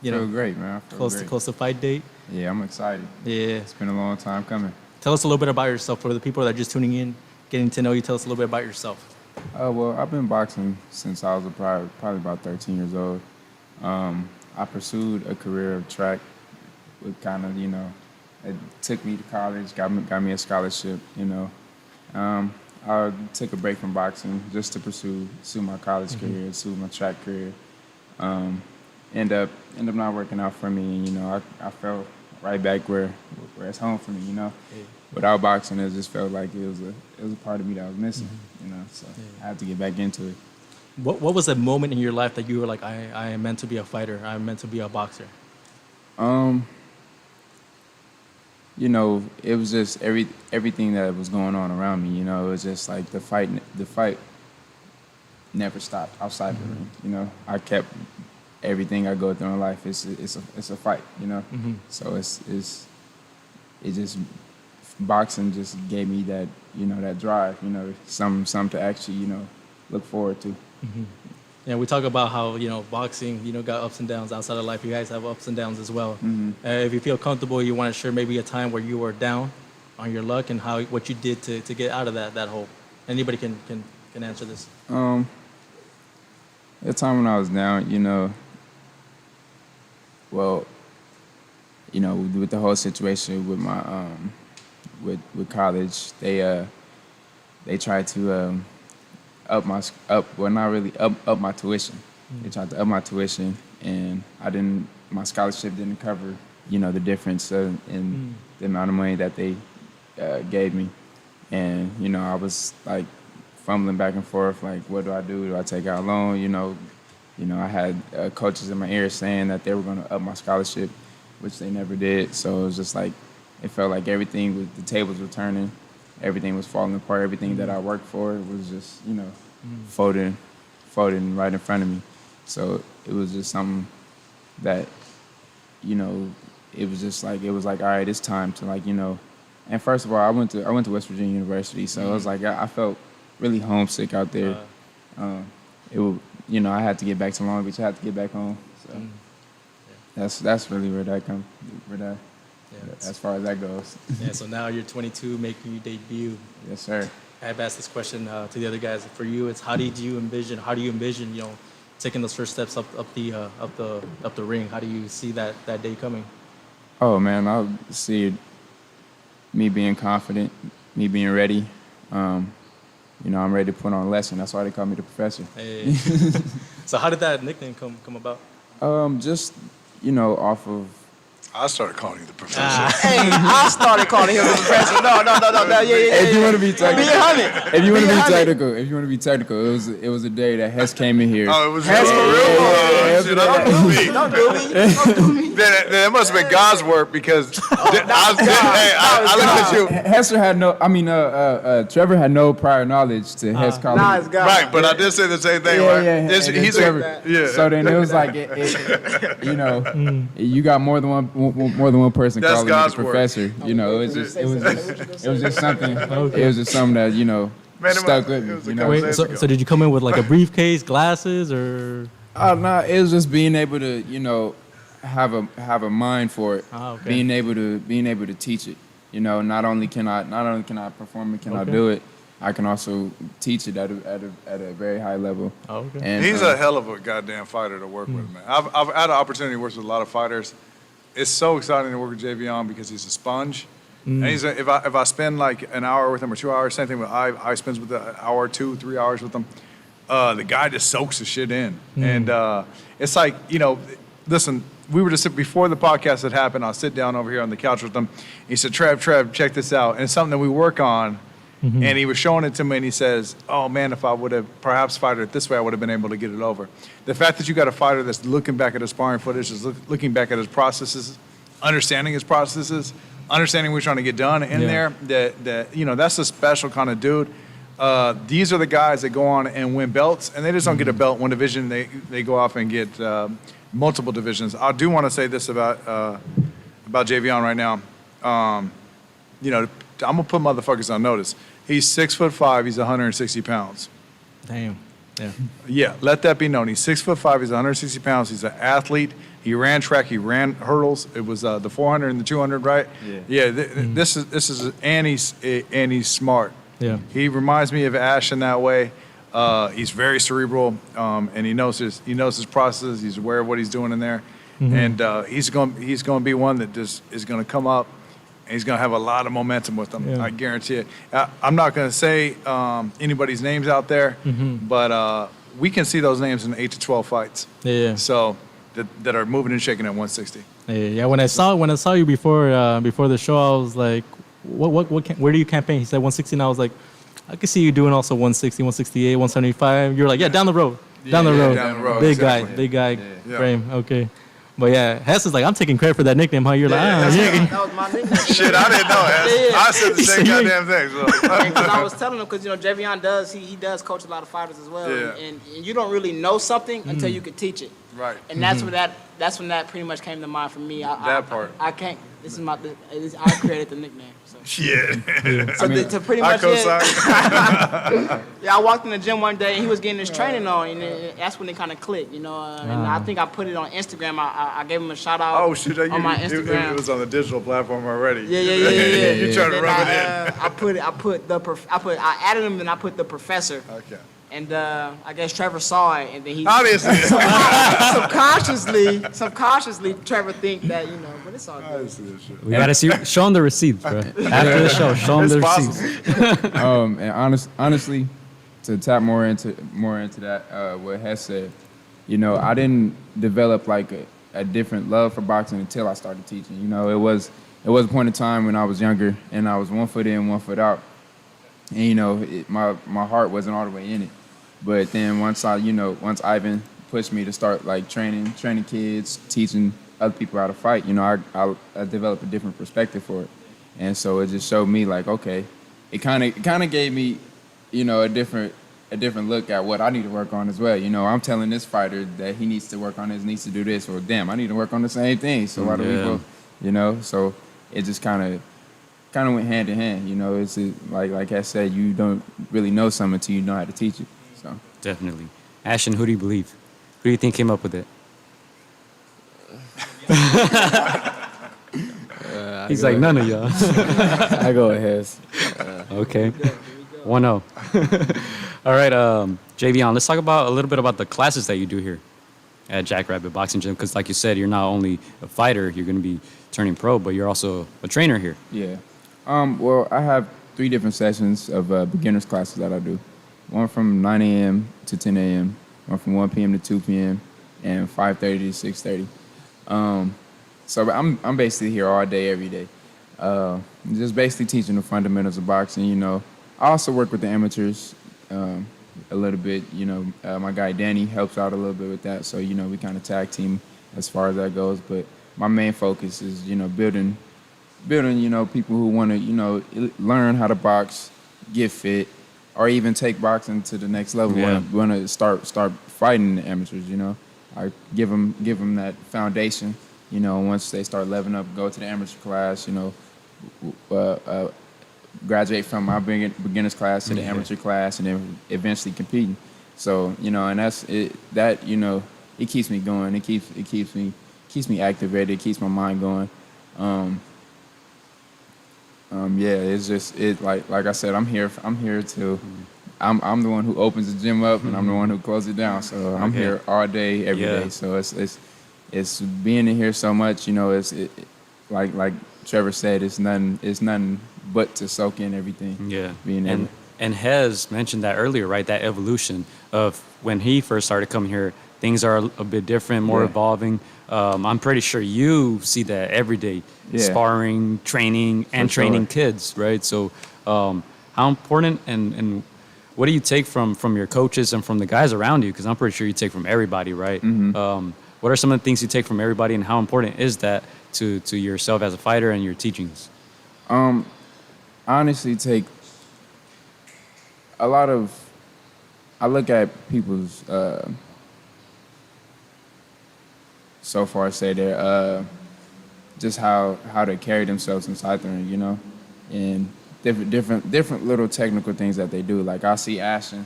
S7: You
S12: Feel
S7: know,
S12: great, man.
S7: close to fight date.
S12: Yeah, I'm excited.
S7: Yeah.
S12: It's been a long time coming.
S7: Tell us a little bit about yourself for the people that are just tuning in, getting to know you. Tell us a little bit about yourself.
S12: Well, I've been boxing since I was probably about 13 years old. I pursued a career of track with kind of, you know, it took me to college, got me a scholarship, you know. I took a break from boxing just to pursue my college career, pursue my track career. End up not working out for me, and you know, I felt right back where it's home for me, you know. Yeah. Without boxing, it just felt like it was a part of me that I was missing, you know. So I had to get back into it.
S7: What was a moment in your life that you were like, I am meant to be a fighter, I'm meant to be a boxer?
S12: You know, it was just everything that was going on around me, you know. It was just like the fight never stopped outside the ring, you know. I kept everything I go through in life, it's a fight, you know. So it just boxing just gave me that, you know, that drive, you know, something to actually, you know, look forward to.
S7: Yeah, we talk about how, you know, boxing, you know, got ups and downs outside of life. You guys have ups and downs as well. If you feel comfortable, you want to share maybe a time where you were down on your luck and what you did to get out of that hole. Anybody can answer this.
S12: The time when I was down, you know, well, you know, with the whole situation with my with college, they tried to up my tuition. They tried to up my tuition, and my scholarship didn't cover, you know, the difference in the amount of money that they gave me. And, you know, I was like fumbling back and forth, like, what do I do? Do I take out a loan? You know, I had coaches in my ear saying that they were going to up my scholarship, which they never did. So it was just like, it felt like everything, the tables were turning, everything was falling apart, everything that I worked for was just, you know, folding right in front of me. So it was just something that, you know, it was like, all right, it's time to, like, you know. And first of all, I went to West Virginia University, so it was like I felt really homesick out there. It would, you know, I had to get back to Long Beach. I had to get back home. So that's really where that comes. As far as that goes.
S7: Yeah. So now you're 22, making your debut.
S12: Yes, sir.
S7: I've asked this question to the other guys. For you, it's how do you envision, you know, taking those first steps up the ring? How do you see that day coming?
S12: Oh man, I see me being confident, me being ready. You know, I'm ready to put on a lesson. That's why they call me the Professor.
S7: Hey. So how did that nickname come about?
S12: Just, you know, off of
S6: I started calling you the professor.
S9: Hey, I started calling him the professor. No, yeah.
S12: If you want to be technical,
S9: If you want
S12: to be technical, it was a day that Hess came in here.
S6: Oh, it was Hess for real?
S9: Don't do me.
S6: Then it must have been God's work because I looked at you.
S12: Hester had Trevor had no prior knowledge to Hess calling.
S9: Nah, it's God.
S6: Right, but I did say the same thing, right? He's
S12: Trevor. So then it was like, you got more than one person
S6: That's
S12: calling
S6: God's
S12: me the professor. You know, it was just something. It was just something that stuck with me.
S7: Wait, so did you come in with like a briefcase, glasses, or?
S12: No, it was just being able to have a mind for it.
S7: Okay.
S12: Being able to teach it. Not only can I perform it, can I do it, I can also teach it at a very high level.
S7: Oh, okay.
S12: And
S6: he's a hell of a goddamn fighter to work with, man. I've had an opportunity to work with a lot of fighters. It's so exciting to work with Jaivion because he's a sponge. And if I spend like an hour with him or 2 hours, same thing with I spends with an hour, 2, 3 hours with him. The guy just soaks the shit in, and it's like listen. We were just before the podcast had happened. I'll sit down over here on the couch with him. He said, Trev, check this out. And it's something that we work on. And he was showing it to me, and he says, oh, man, if I would have perhaps fought it this way, I would have been able to get it over. The fact that you got a fighter that's looking back at his sparring footage, is looking back at his processes, understanding his processes, understanding what we're trying to get done in there, that's a special kind of dude. These are the guys that go on and win belts, and they just don't get a belt in one division. They go off and get multiple divisions. I do want to say this about Jaivion right now. I'm gonna put motherfuckers on notice. He's 6'5". He's 160 pounds.
S7: Damn. Yeah.
S6: Yeah. Let that be known. He's 6'5". He's 160 pounds. He's an athlete. He ran track. He ran hurdles. It was the 400 and the 200, right? Yeah. This is and he's smart.
S7: Yeah.
S6: He reminds me of Ash in that way. He's very cerebral, and he knows his processes. He's aware of what he's doing in there, and he's going to be one that just is going to come up, and he's going to have a lot of momentum with him. I guarantee it. I'm not going to say anybody's names out there, but we can see those names in 8 to 12 fights.
S7: Yeah.
S6: So that are moving and shaking at 160.
S7: Yeah. When I saw you before the show, I was like, where do you campaign? He said 160, and I was like, I could see you doing also 160, 168, 175. You're like, down the road. Down the road. Big guy, frame. Okay. But yeah, Hess is like, I'm taking credit for that nickname. How you're like,
S9: That was my nickname.
S6: Shit, I didn't know, Hess. I said the same goddamn thing. So.
S9: Because I was telling him, because Jaivion does, he does coach a lot of fighters as well.
S6: Yeah.
S9: And you don't really know something until you can teach it.
S6: Right.
S9: And that's when that pretty much came to mind for me. I can't. This is I created the nickname. So.
S6: Yeah.
S9: So to pretty much I walked in the gym one day and he was getting his training on, and that's when it kind of clicked, And I think I put it on Instagram. I gave him a shout out.
S6: Oh shit!
S9: On my Instagram.
S6: It was on the digital platform already.
S9: Yeah.
S6: You trying to rub it in?
S9: I added him and I put the professor.
S6: Okay.
S9: And I guess Trevor saw it, and then he
S6: obviously
S9: subconsciously Trevor think that but it's all good.
S2: We gotta show him the receipts, bro. After the show, show him the receipts.
S12: And honestly, to tap more into that, what Hess said, I didn't develop like a different love for boxing until I started teaching. It was a point in time when I was younger and I was 1 foot in, 1 foot out, and my heart wasn't all the way in it. But then once Ivan pushed me to start like training kids, teaching other people how to fight, I developed a different perspective for it, and so it just showed me like, okay, it kind of gave me, a different look at what I need to work on as well. I'm telling this fighter that he needs to work on this, needs to do this, or damn, I need to work on the same thing. So why do we both, So it just kind of went hand in hand. It's like I said, you don't really know something until you know how to teach it. So
S2: Definitely. Ashton, who do you believe? Who do you think came up with it? He's like, none of y'all.
S8: I go with Hess.
S2: Okay. 1-0. All right, Jaivion, let's talk a little bit about the classes that you do here at Jackrabbit Boxing Gym, because like you said, you're not only a fighter, you're going to be turning pro, but you're also a trainer here.
S12: Yeah. Well, I have 3 different sessions of beginners classes that I do. One from 9 a.m. to 10 a.m., one from 1 p.m. to 2 p.m., and 5:30 to 6:30. So I'm basically here all day, every day. Just basically teaching the fundamentals of boxing, you know. I also work with the amateurs a little bit, you know. My guy Danny helps out a little bit with that, so, you know, we kind of tag team as far as that goes. But my main focus is, you know, building, you know, people who want to, you know, learn how to box, get fit, or even take boxing to the next level.
S2: Yeah.
S12: Want to start fighting the amateurs, you know. I give them that foundation, you know. Once they start leveling up, go to the amateur class, you know, graduate from my beginners class to the amateur class, and then eventually competing. So, you know, and that's it. That, you know, it keeps me going. It keeps me activated. It keeps my mind going. Yeah, it's just like I said, I'm here to. I'm the one who opens the gym up, and I'm the one who closes it down. So I'm here all day, every day. So it's being in here so much, you know. Like Trevor said, it's nothing but to soak in everything.
S2: Yeah.
S12: Being
S2: and Hess mentioned that earlier, right? That evolution of when he first started coming here, things are a bit different, more evolving. I'm pretty sure you see that every day, sparring, training, and training kids, right? So how important and what do you take from your coaches and from the guys around you? Because I'm pretty sure you take from everybody, right?
S12: Mm-hmm.
S2: What are some of the things you take from everybody, and how important is that to yourself as a fighter and your teachings?
S12: I honestly take a lot of. I look at people's. So far, say they're just how they carry themselves inside the ring, you know, and different little technical things that they do. Like I see Ashton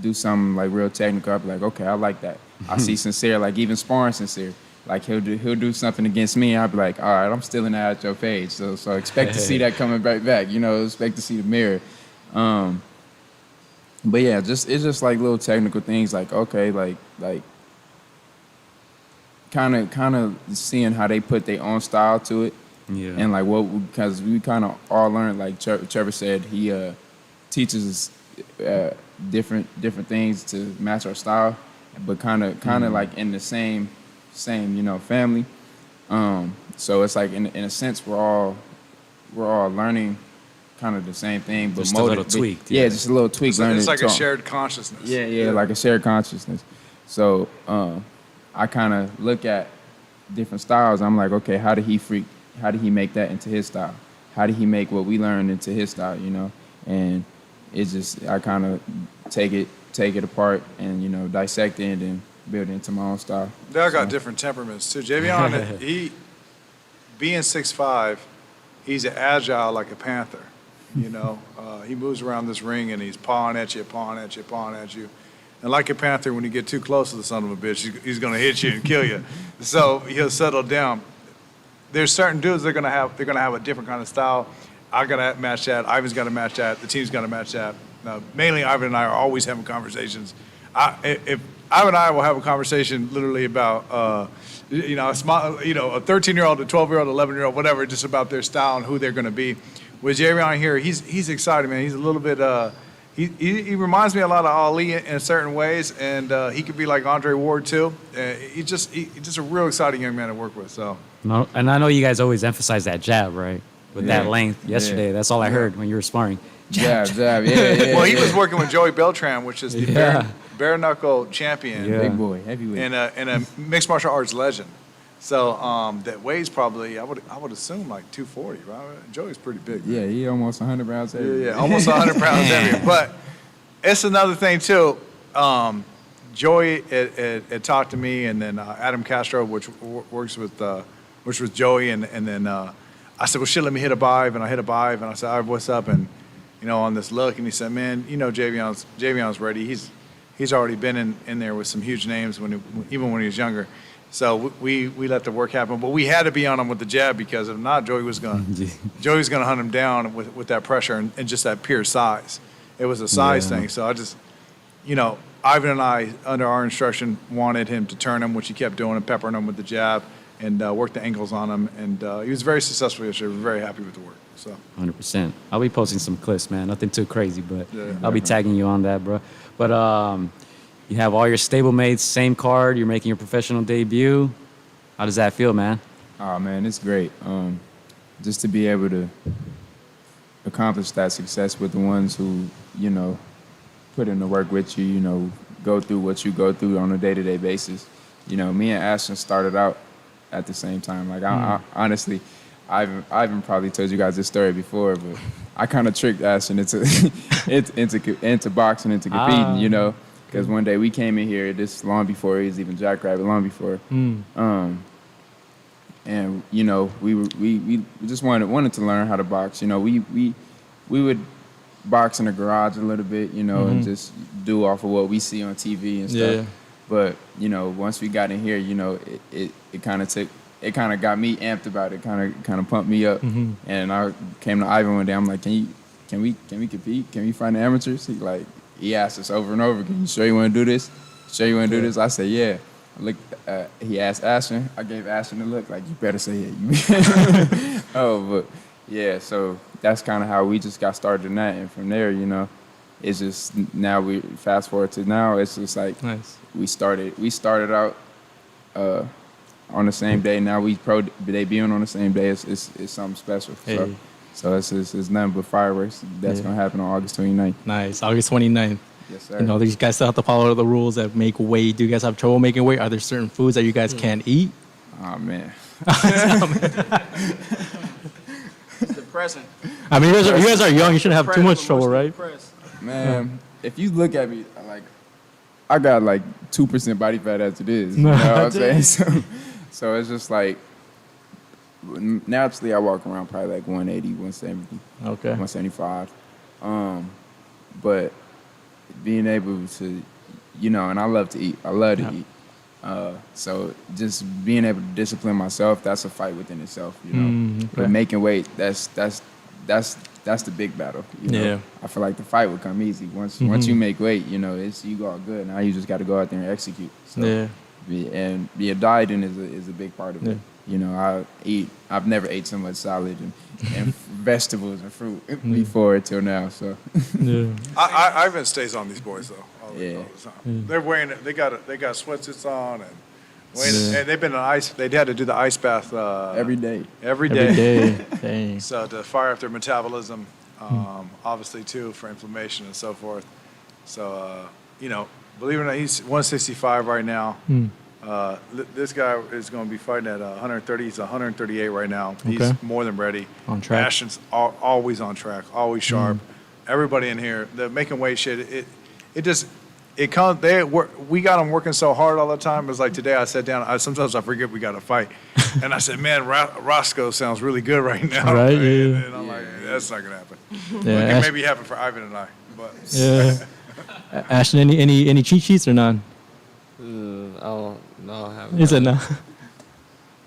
S12: do something like real technical. I'll be like, okay, I like that. I see Sincere, like even sparring Sincere, like he'll do something against me. I'll be like, all right, I'm stealing that at your page. So expect to see that coming right back. You know, expect to see the mirror. But yeah, it's just like little technical things. Like okay, like. Kind of seeing how they put their own style to it, and like because we kind of all learned. Like Trevor said, he teaches us different things to match our style, but kind of like in the same you know family. So it's like in a sense we're all learning kind of the same thing, but
S2: just a little tweak.
S12: Yeah, just a little tweak.
S6: It's like a shared consciousness.
S12: Yeah, like a shared consciousness. So. I kind of look at different styles. I'm like, okay, how did he make that into his style? How did he make what we learned into his style, you know? And it's just, I kind of take it apart and, you know, dissect it and build it into my own style.
S6: They all got different temperaments too. Jaivion, he, being 6'5", he's agile like a panther, you know? He moves around this ring and he's pawing at you. And like a panther, when you get too close to the son of a bitch, he's going to hit you and kill you. So he'll settle down. There's certain dudes they're going to have a different kind of style. I got to match that. Ivan's got to match that. The team's got to match that. Mainly, Ivan and I are always having conversations. If Ivan and I will have a conversation literally about, a 13-year-old, a 12-year-old, 11-year-old, whatever, just about their style and who they're going to be. With Jaivion here, he's excited, man. He's a little bit. He reminds me a lot of Ali in certain ways, and he could be like Andre Ward too. He's just a real exciting young man to work with. So.
S2: No, and I know you guys always emphasize that jab, right? With that length. Yesterday, that's all I heard when you were sparring. Jab.
S12: Yeah.
S6: Well, he was working with Joey Beltran, which is the bare knuckle champion,
S12: big boy, heavyweight,
S6: and a mixed martial arts legend. So that weighs probably I would assume like 240, right? Joey's pretty big.
S12: Yeah, he almost 100 pounds heavier.
S6: Yeah, almost 100 pounds heavier. But it's another thing too. Joey had talked to me, and then Adam Castro, which works with Joey, and then I said, well, shit, let me hit a bive, and I hit a bive, and I said, all right, what's up? And you know, on this look, and he said, man, you know, Jaivion's ready. He's already been in there with some huge names even when he was younger. So we let the work happen, but we had to be on him with the jab, because if not, Joey was gonna hunt him down with that pressure and just that pure size. It was a size thing. So I just, you know, Ivan and I, under our instruction, wanted him to turn him, which he kept doing, and peppering him with the jab and work the ankles on him. And he was very successful yesterday. We're very happy with the work. So
S2: 100%. I'll be posting some clips, man. Nothing too crazy, but I'll be tagging you on that, bro. But you have all your stablemates, same card. You're making your professional debut. How does that feel, man?
S12: Oh man, it's great. Just to be able to accomplish that success with the ones who, you know, put in the work with you, you know, go through what you go through on a day-to-day basis. You know, me and Ashton started out at the same time. Like, I honestly, Ivan probably told you guys this story before, but I kind of tricked Ashton into into boxing, into competing, you know, because one day we came in here, this long before he was even Jackrabbit, long before. And you know, we just wanted to learn how to box. You know, we would box in the garage a little bit, you know, and just do off of what we see on TV and stuff.
S7: Yeah.
S12: But you know, once we got in here, you know, it kind of got me amped about it, kind of pumped me up. And I came to Ivan one day. I'm like, can we compete? Can we find the amateurs? He asked us over and over, "Can you sure you want to do this? Sure you want to do this?" I said, "Yeah." He asked Ashton. I gave Ashton a look like, "You better say it." But yeah, so that's kind of how we just got started in that, and from there, you know, it's just now we fast forward to now. It's just like we started out on the same day. Now we debuting on the same day. It's something special.
S7: Hey.
S12: So it's nothing but fireworks. That's gonna happen on August 29th.
S7: Nice, August 29th.
S12: Yes, sir.
S7: You know, these guys still have to follow the rules that make weight. Do you guys have trouble making weight? Are there certain foods that you guys can't eat?
S12: Oh man.
S13: It's depressing.
S7: I mean, you guys are young. You shouldn't have too much trouble, right?
S12: Man, if you look at me, like, I got like 2% body fat as it is. You know what I'm saying? So it's just like, naturally I walk around probably like 180, 170, 175. But being able to, you know, and I love to eat. I love to eat. So just being able to discipline myself, that's a fight within itself, you know. But making weight, that's the big battle. You know?
S7: Yeah.
S12: I feel like the fight would come easy once you make weight. You know, you all good. Now you just got to go out there and execute. So, dieting is a big part of it. You know, I've never ate so much salad and vegetables and fruit before until now. So
S6: Ivan stays on these boys though. All the time. They're wearing they got sweatsuits on and they've been they had to do the ice bath
S12: every day.
S6: Every day.
S7: Dang.
S6: So to fire up their metabolism, obviously too for inflammation and so forth. So you know, believe it or not, he's 165 right now. This guy is going to be fighting at 130. He's 138 right now. He's more than ready.
S7: On track.
S6: Ashton's always on track, always sharp. Everybody in here, the making weight shit, it comes. We got them working so hard all the time. It's like today I sat down. Sometimes I forget we got a fight, and I said, "Man, Roscoe sounds really good right now."
S7: Right.
S6: And I'm like, "That's not gonna happen."
S7: Yeah.
S6: It maybe happen for Ivan and I, but
S7: Ashton, any cheat sheets or none?
S8: I don't know.
S7: Is it no?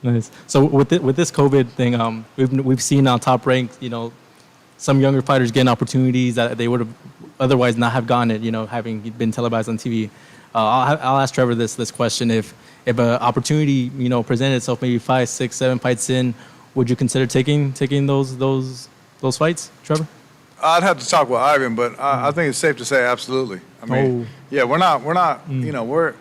S7: Nice. So with this COVID thing, we've seen on Top Rank, you know, some younger fighters getting opportunities that they would have otherwise not have gotten it, you know, having been televised on TV. I'll ask Trevor this question: if an opportunity, you know, presented itself, maybe 5, 6, 7 fights in, would you consider taking those fights, Trevor?
S6: I'd have to talk with Ivan, but I think it's safe to say absolutely. I mean, yeah, we're not. You know, we're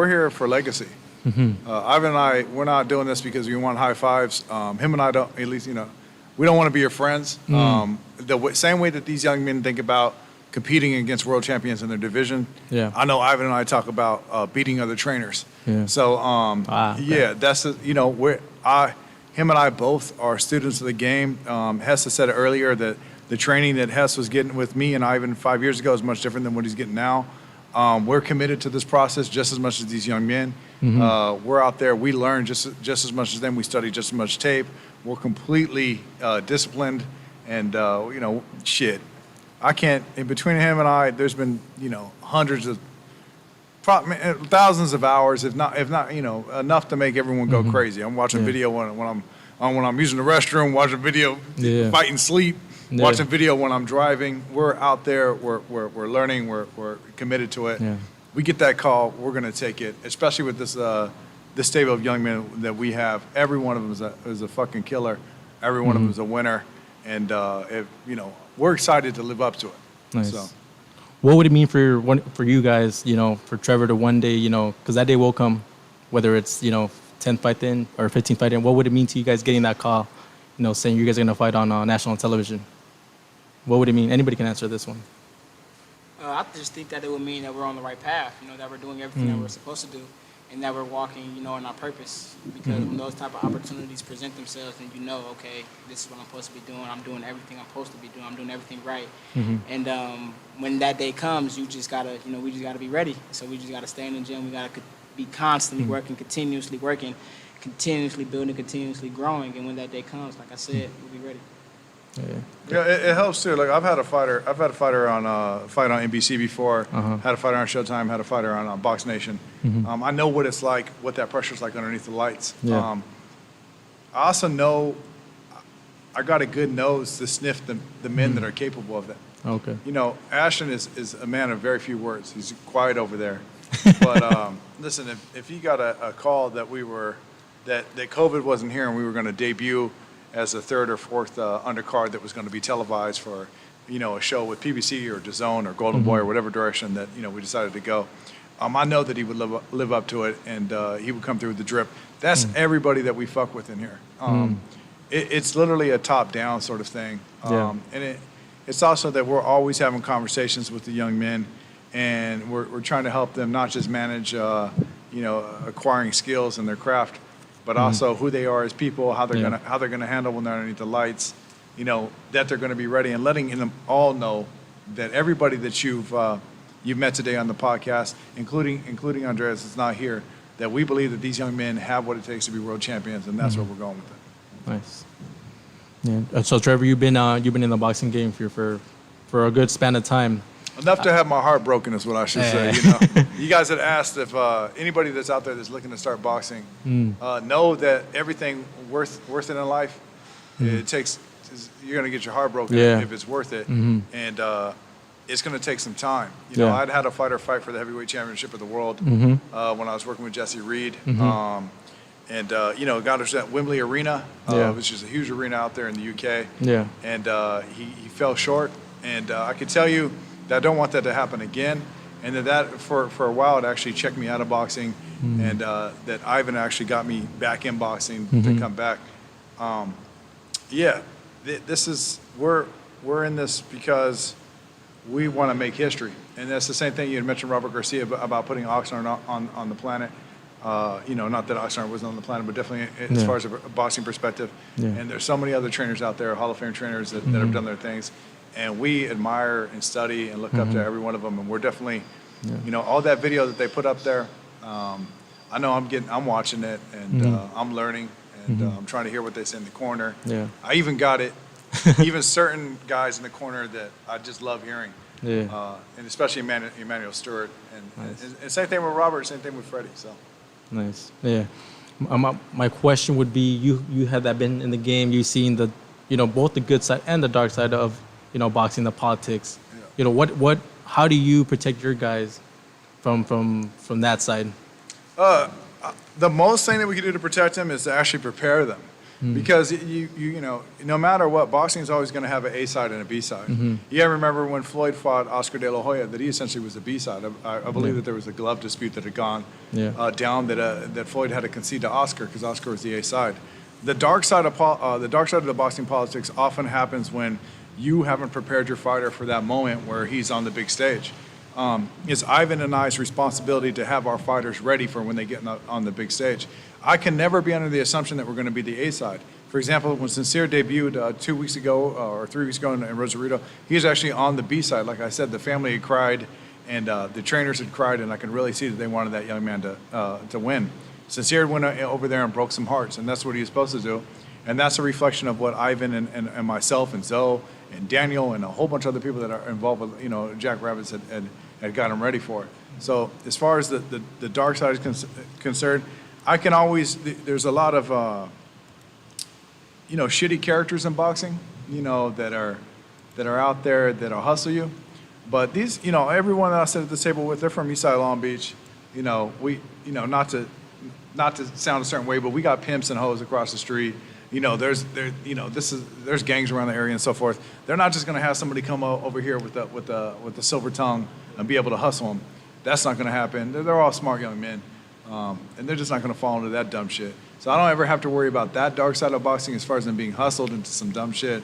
S6: here for legacy. Ivan and I, we're not doing this because we want high fives. Him and I don't, at least, you know, we don't want to be your friends. The same way that these young men think about competing against world champions in their division.
S7: Yeah.
S6: I know Ivan and I talk about beating other trainers.
S7: Yeah.
S6: So, that's, you know, him and I both are students of the game. Hess said it earlier that the training that Hess was getting with me and Ivan 5 years ago is much different than what he's getting now. We're committed to this process just as much as these young men. We're out there. We learn just as much as them. We study just as much tape. We're completely disciplined. And, you know, shit. I can't, in between him and I, there's been, you know, hundreds of, thousands of hours, if not, you know, enough to make everyone go crazy. I'm watching video when I'm using the restroom, watching video, fighting sleep. Watching video when I'm driving. We're out there. We're learning. We're committed to it.
S7: Yeah.
S6: We get that call, we're gonna take it. Especially with this stable of young men that we have. Every one of them is a fucking killer. Every one of them is a winner. And you know, we're excited to live up to it.
S7: Nice.
S6: So.
S7: What would it mean for you guys, you know, for Trevor to one day, you know, because that day will come, whether it's, you know, 10th fight in or 15th fight in, what would it mean to you guys getting that call, saying you guys are going to fight on national television? What would it mean? Anybody can answer this one.
S13: I just think that it would mean that we're on the right path, that we're doing everything that we're supposed to do, and that we're walking, in our purpose. Because when those type of opportunities present themselves, then okay, this is what I'm supposed to be doing. I'm doing everything I'm supposed to be doing. I'm doing everything right. And when that day comes, you just gotta, we just gotta be ready. So we just gotta stay in the gym. We gotta be constantly working, continuously building, continuously growing. And when that day comes, like I said, we'll be ready.
S6: Yeah, it helps too. Like I've had a fighter on fight on NBC before. Had a fighter on Showtime. Had a fighter on Box Nation. I know what it's like, what that pressure's like underneath the lights.
S7: Yeah.
S6: I also know I got a good nose to sniff the men that are capable of that.
S7: Okay.
S6: Ashton is a man of very few words. He's quiet over there. But listen, if he got a call that that COVID wasn't here and we were going to debut as a third or fourth undercard that was going to be televised for, a show with PBC or DAZN or Golden Boy or whatever direction that, we decided to go. I know that he would live up to it and he would come through with the drip. That's everybody that we fuck with in here. It's literally a top-down sort of thing. And it's also that we're always having conversations with the young men and we're trying to help them not just manage, acquiring skills in their craft, but also who they are as people, how they're gonna handle when they're underneath the lights, that they're gonna be ready, and letting them all know that everybody that you've met today on the podcast, including Andres is not here, that we believe that these young men have what it takes to be world champions, and that's where we're going with it.
S7: Nice. Yeah. So Trevor, you've been in the boxing game for a good span of time.
S6: Enough to have my heart broken is what I should say. You guys had asked if anybody that's out there that's looking to start boxing, know that everything worth it in life, it takes. You're gonna get your heart broken if it's worth it, and it's gonna take some time. I'd had a fighter fight for the heavyweight championship of the world when I was working with Jesse Reed, and got us at Wembley Arena, which is a huge arena out there in the UK.
S7: Yeah.
S6: And he fell short, and I could tell you that I don't want that to happen again, and that for a while it actually checked me out of boxing, and that Ivan actually got me back in boxing to come back. This is we're in this because we want to make history, and that's the same thing you had mentioned, Robert Garcia, about putting Oxnard on the planet. Not that Oxnard wasn't on the planet, but definitely as far as a boxing perspective. And there's so many other trainers out there, Hall of Fame trainers that have done their things. And we admire and study and look up to every one of them. And we're definitely, all that video that they put up there, I know I'm watching it and I'm learning and I'm trying to hear what they say in the corner.
S7: Yeah.
S6: I even got it, even certain guys in the corner that I just love hearing.
S7: Yeah.
S6: And especially Emmanuel Stewart. And same thing with Robert, same thing with Freddie. So.
S7: Nice. Yeah. My question would be, you had that been in the game, you've seen the, both the good side and the dark side of, boxing, the politics. Yeah. How do you protect your guys from that side?
S6: The most thing that we can do to protect them is to actually prepare them. Because no matter what, boxing is always going to have an A side and a B side. You gotta remember when Floyd fought Oscar De La Hoya, that he essentially was the B side. I believe that there was a glove dispute that had gone down that Floyd had to concede to Oscar because Oscar was the A side. The dark side of the boxing politics often happens when you haven't prepared your fighter for that moment where he's on the big stage. It's Ivan and I's responsibility to have our fighters ready for when they get on the big stage. I can never be under the assumption that we're going to be the A side. For example, when Sincere debuted 2 weeks ago or 3 weeks ago in Rosarito, he was actually on the B side. Like I said, the family had cried and the trainers had cried, and I can really see that they wanted that young man to win. Sincere went over there and broke some hearts, and that's what he was supposed to do. And that's a reflection of what Ivan and myself and Zoe and Daniel and a whole bunch of other people that are involved with, Jackrabbit had got him ready for it. So as far as the dark side is concerned, I can always, there's a lot of, shitty characters in boxing, that are out there that'll hustle you. But these, everyone that I sit at the table with, they're from Eastside Long Beach. Not to sound a certain way, but we got pimps and hoes across the street. There's gangs around the area and so forth. They're not just going to have somebody come over here with the silver tongue and be able to hustle them. That's not going to happen. They're all smart young men. And they're just not going to fall into that dumb shit. So I don't ever have to worry about that dark side of boxing as far as them being hustled into some dumb shit.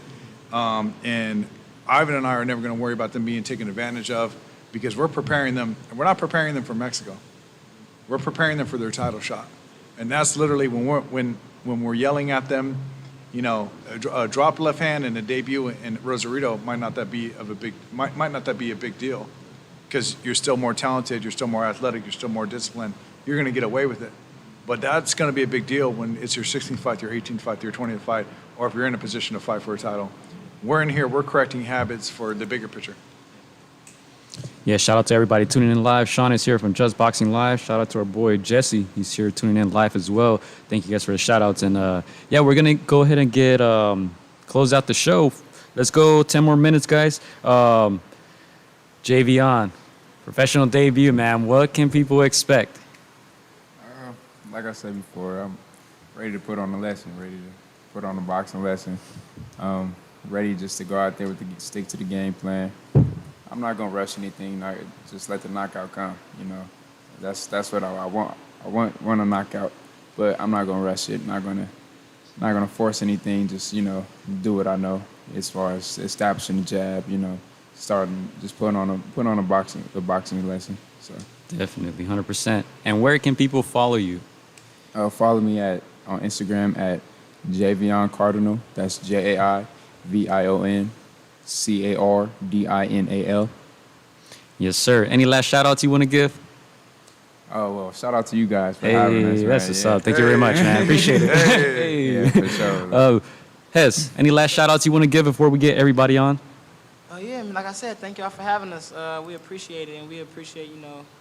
S6: And Ivan and I are never going to worry about them being taken advantage of because we're preparing them. And we're not preparing them for Mexico. We're preparing them for their title shot. And that's literally when we're yelling at them, you know, a dropped left hand and a debut in Rosarito might not that be a big deal because you're still more talented, you're still more athletic, you're still more disciplined. You're going to get away with it. But that's going to be a big deal when it's your 16th fight, your 18th fight, your 20th fight, or if you're in a position to fight for a title. We're in here, we're correcting habits for the bigger picture.
S2: Yeah, shout out to everybody tuning in live. Sean is here from Just Boxing Live. Shout out to our boy Jesse. He's here tuning in live as well. Thank you guys for the shout outs. And yeah, we're going to go ahead and get close out the show. Let's go 10 more minutes, guys. Jaivion, professional debut, man. What can people expect?
S12: Like I said before, I'm ready to put on a lesson, ready to put on a boxing lesson. Ready just to go out there stick to the game plan. I'm not gonna rush anything. Just let the knockout come. You know, that's what I want. I want a knockout, but I'm not gonna rush it. Not gonna force anything. Just do what I know as far as establishing the jab. Just putting on a boxing lesson. So
S2: definitely 100%. And where can people follow you?
S12: Follow me on Instagram at Jaivion Cardinal. That's JAIVIONCARDINAL.
S2: Yes, sir. Any last shout outs you want to give?
S12: Oh, well, shout out to you guys for having us.
S2: That's what's up. Thank you very much, man. Appreciate it.
S12: Hey. Yeah, for sure.
S2: Hess, any last shout outs you want to give before we get everybody on?
S13: Yeah, I mean, like I said, thank y'all for having us. We appreciate it, and we appreciate,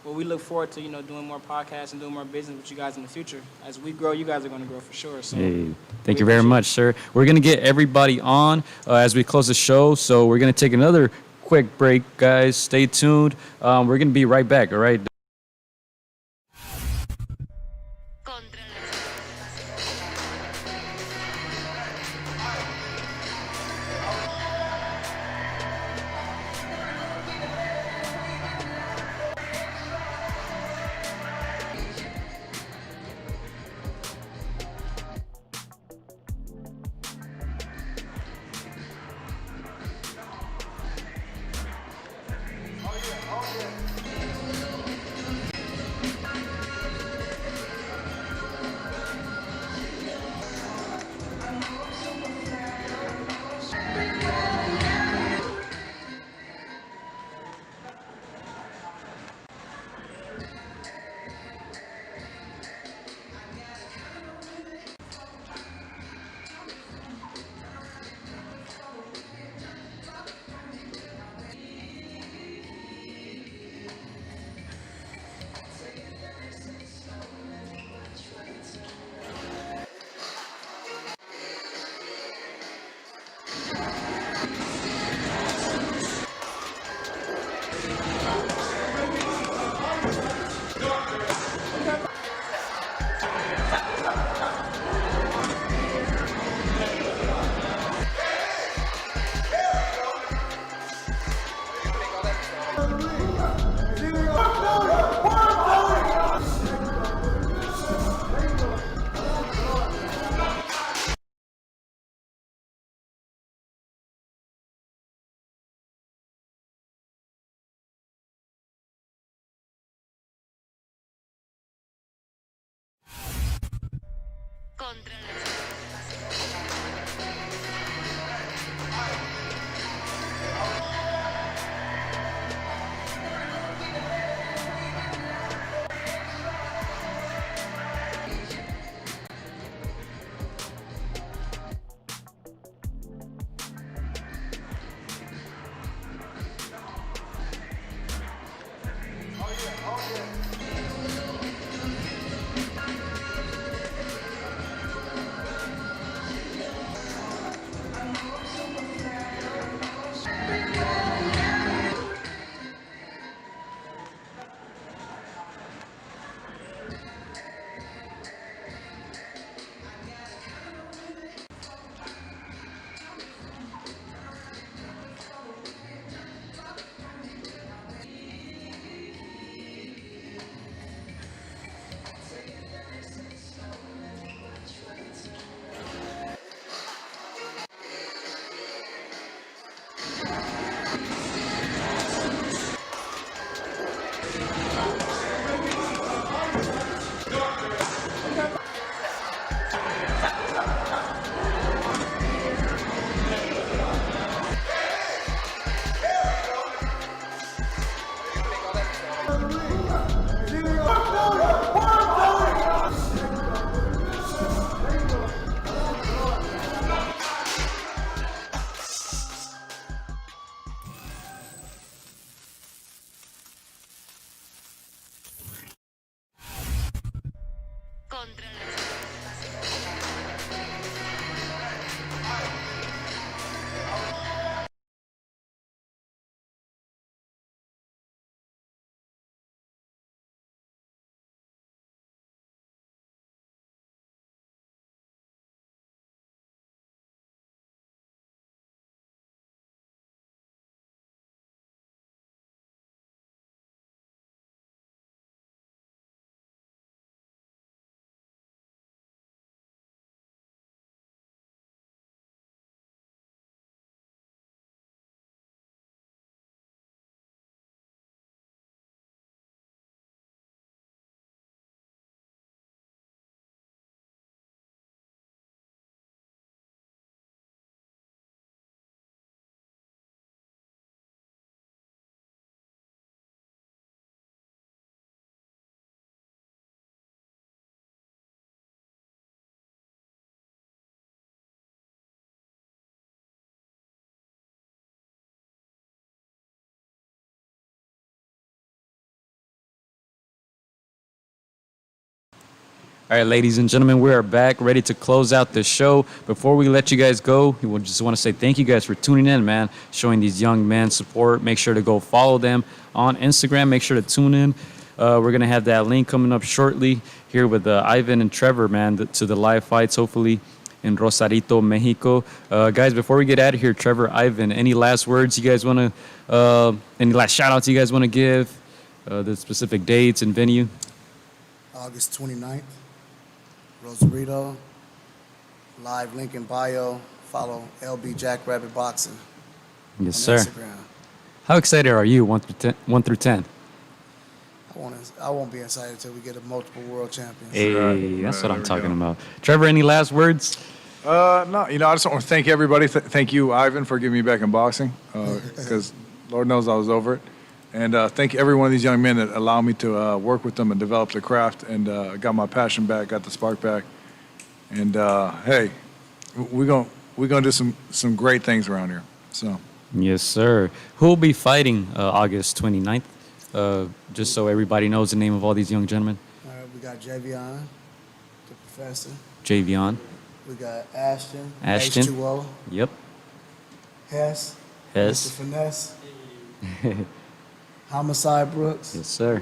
S13: we look forward to, doing more podcasts and doing more business with you guys in the future. As we grow, you guys are going to grow for sure. So,
S2: thank you very much, sir. We're going to get everybody on as we close the show, so we're going to take another quick break, guys. Stay tuned. We're going to be right back, all right? All right, ladies and gentlemen, we are back, ready to close out the show. Before we let you guys go, we just want to say thank you guys for tuning in, man, showing these young men support. Make sure to go follow them on Instagram. Make sure to tune in. We're going to have that link coming up shortly here with Ivan and Trevor, man, to the live fights, hopefully in Rosarito, Mexico. Guys, before we get out of here, Trevor, Ivan, any last words you guys want to, any last shout-outs you guys want to give, the specific dates and venue?
S1: August 29th. Rosarito, live link in bio. Follow LB Jackrabbit Boxing.
S2: Yes,
S1: on
S2: sir.
S1: Instagram.
S2: How excited are you, 1 through 10?
S1: I won't be excited until we get a multiple world champion.
S2: Hey, that's what I'm talking about. Trevor, any last words?
S6: No, I just want to thank everybody. Thank you, Ivan, for getting me back in boxing, because Lord knows I was over it. And thank every one of these young men that allow me to work with them and develop the craft, and got my passion back, got the spark back. And hey, we're gonna do some great things around here. So.
S2: Yes, sir. Who will be fighting August 29th? Just so everybody knows the name of all these young gentlemen.
S1: All right, we got Jaivion, the professor.
S2: Jaivion.
S1: We got Ashton.
S2: Ashton.
S1: H2O.
S2: Yep.
S1: Hess.
S2: Hess.
S1: Mr. Finesse. Homicide Brooks.
S2: Yes, sir.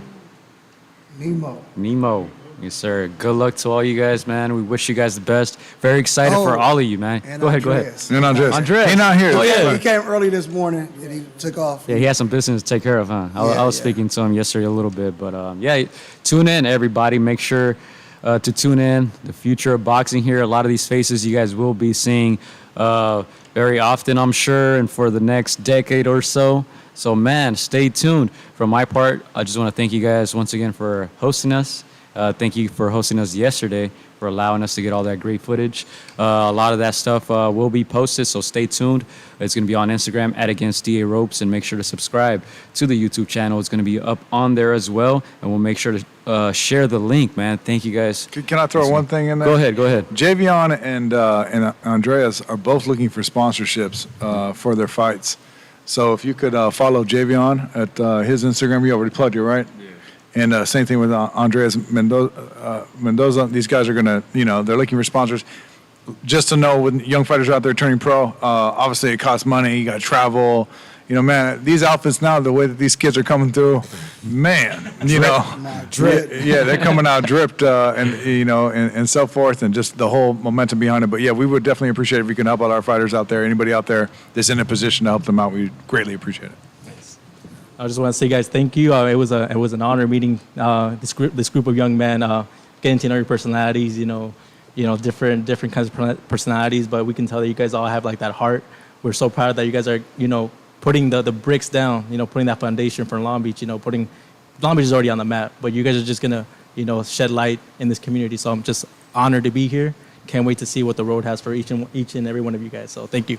S1: Nemo.
S2: Nemo. Yes, sir. Good luck to all you guys, man. We wish you guys the best. Very excited for all of you, man. Go ahead.
S6: And Andres.
S2: Andres.
S6: He's not here.
S2: Oh, yeah.
S1: He came early this morning and he took off.
S2: Yeah, he had some business to take care of, huh? I was speaking to him yesterday a little bit. But, yeah, tune in, everybody. Make sure to tune in. The future of boxing here. A lot of these faces you guys will be seeing very often, I'm sure, and for the next decade or so. So, man, stay tuned. From my part, I just want to thank you guys once again for hosting us. Thank you for hosting us yesterday, for allowing us to get all that great footage. A lot of that stuff will be posted, so stay tuned. It's going to be on Instagram at againstdaropes, and make sure to subscribe to the YouTube channel. It's going to be up on there as well, and we'll make sure to share the link, man. Thank you, guys.
S6: Can I throw one thing in there?
S2: Go ahead.
S6: Jaivion and Andreas are both looking for sponsorships for their fights. So if you could follow Jaivion at his Instagram, you already plugged it, right? Yeah. And same thing with Andres Mendoza. These guys are going to, they're looking for sponsors. Just to know, when young fighters are out there turning pro, obviously it costs money. You got to travel. Man, these outfits now, the way that these kids are coming through, man,
S1: drip.
S6: Yeah, they're coming out dripped, and so forth, and just the whole momentum behind it. But yeah, we would definitely appreciate it if you can help out our fighters out there. Anybody out there that's in a position to help them out, we greatly appreciate it.
S7: I just want to say, guys, thank you. It was an honor meeting this group of young men, getting to know your personalities. Different kinds of personalities, but we can tell that you guys all have like that heart. We're so proud that you guys are, putting the bricks down, putting that foundation for Long Beach. Long Beach is already on the map, but you guys are just gonna, shed light in this community. So I'm just honored to be here. Can't wait to see what the road has for each and every one of you guys. So thank you.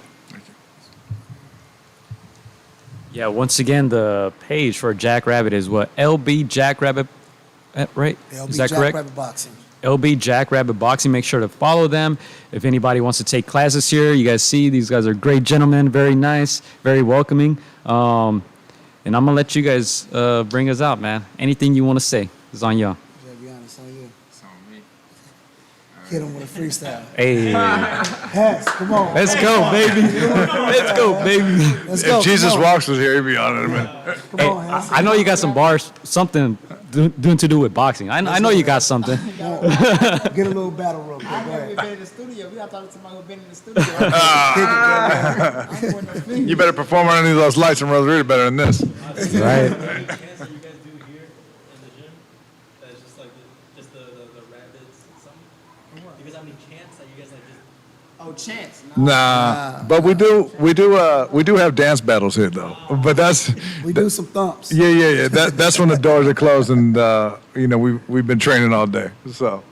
S2: Yeah, once again, the page for Jackrabbit is what? LB Jackrabbit, right?
S1: LB
S2: Is that correct?
S1: Jackrabbit Boxing.
S2: LB Jackrabbit Boxing. Make sure to follow them. If anybody wants to take classes here, you guys see these guys are great gentlemen, very nice, very welcoming. And I'm going to let you guys bring us out, man. Anything you want to say is on y'all.
S1: Jaivion, it's on you.
S12: It's on me.
S1: Hit him with a freestyle.
S2: Hey.
S1: Hess, come on.
S2: Let's go, baby. Let's go, baby.
S1: Let's go.
S6: If Jesus Walks was here, he'd be on it in a minute.
S2: Hey, I know you got some bars, something doing to do with boxing. I know you got something.
S1: Get a little battle real quick.
S9: I've
S1: Go
S9: never
S1: ahead.
S9: been in the studio. We got to talk to somebody who's been in the studio.
S6: You better perform underneath those lights in Rosarito better than this.
S2: Right.
S9: Oh, chance.
S6: Nah, but we do have dance battles here though. But that's
S1: We do some thumps.
S6: yeah. That's when the doors are closed and we've been training all day. So.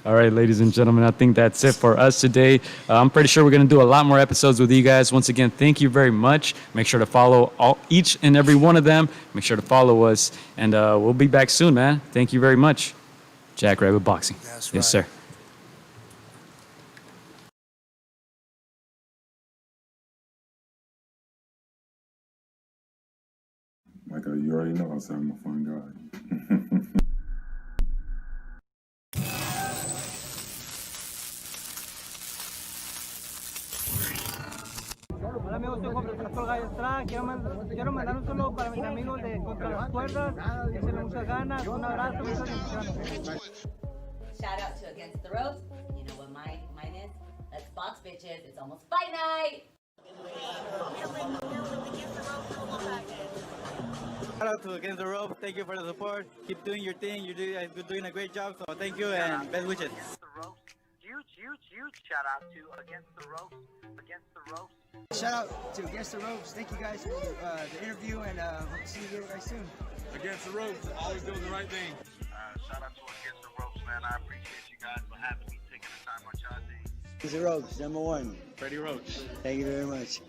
S2: All right, ladies and gentlemen, I think that's it for us today. I'm pretty sure we're going to do a lot more episodes with you guys. Once again, thank you very much. Make sure to follow each and every one of them. Make sure to follow us, and we'll be back soon, man. Thank you very much. Jackrabbit Boxing.
S1: That's
S2: Yes,
S1: right.
S2: sir.
S14: Michael, you already know I said I'm a fun guy.
S5: Hola amigos, soy Juan Francisco Gallo Estrada. Quiero mandar un saludo para mis amigos de Contra las Cuerdas. Échenle muchas ganas. Un abrazo, muchas bendiciones.
S15: Shout out to Against the Ropes. You know what mine is? Let's box, bitches. It's almost fight night.
S16: Shout out to Against the Ropes. Thank you for the support. Keep doing your thing. You're doing a great job. So thank you and best wishes.
S17: Huge shout out to Against the Ropes.
S18: Shout out to Against the Ropes. Thank you guys for the interview and hope to see you guys soon.
S19: Against the Ropes, always doing the right thing.
S17: Shout out to Against the Ropes, man. I appreciate you guys for having me, taking the time out y'all day.
S18: Against the Ropes, #1.
S19: Freddie Roach.
S18: Thank you very much.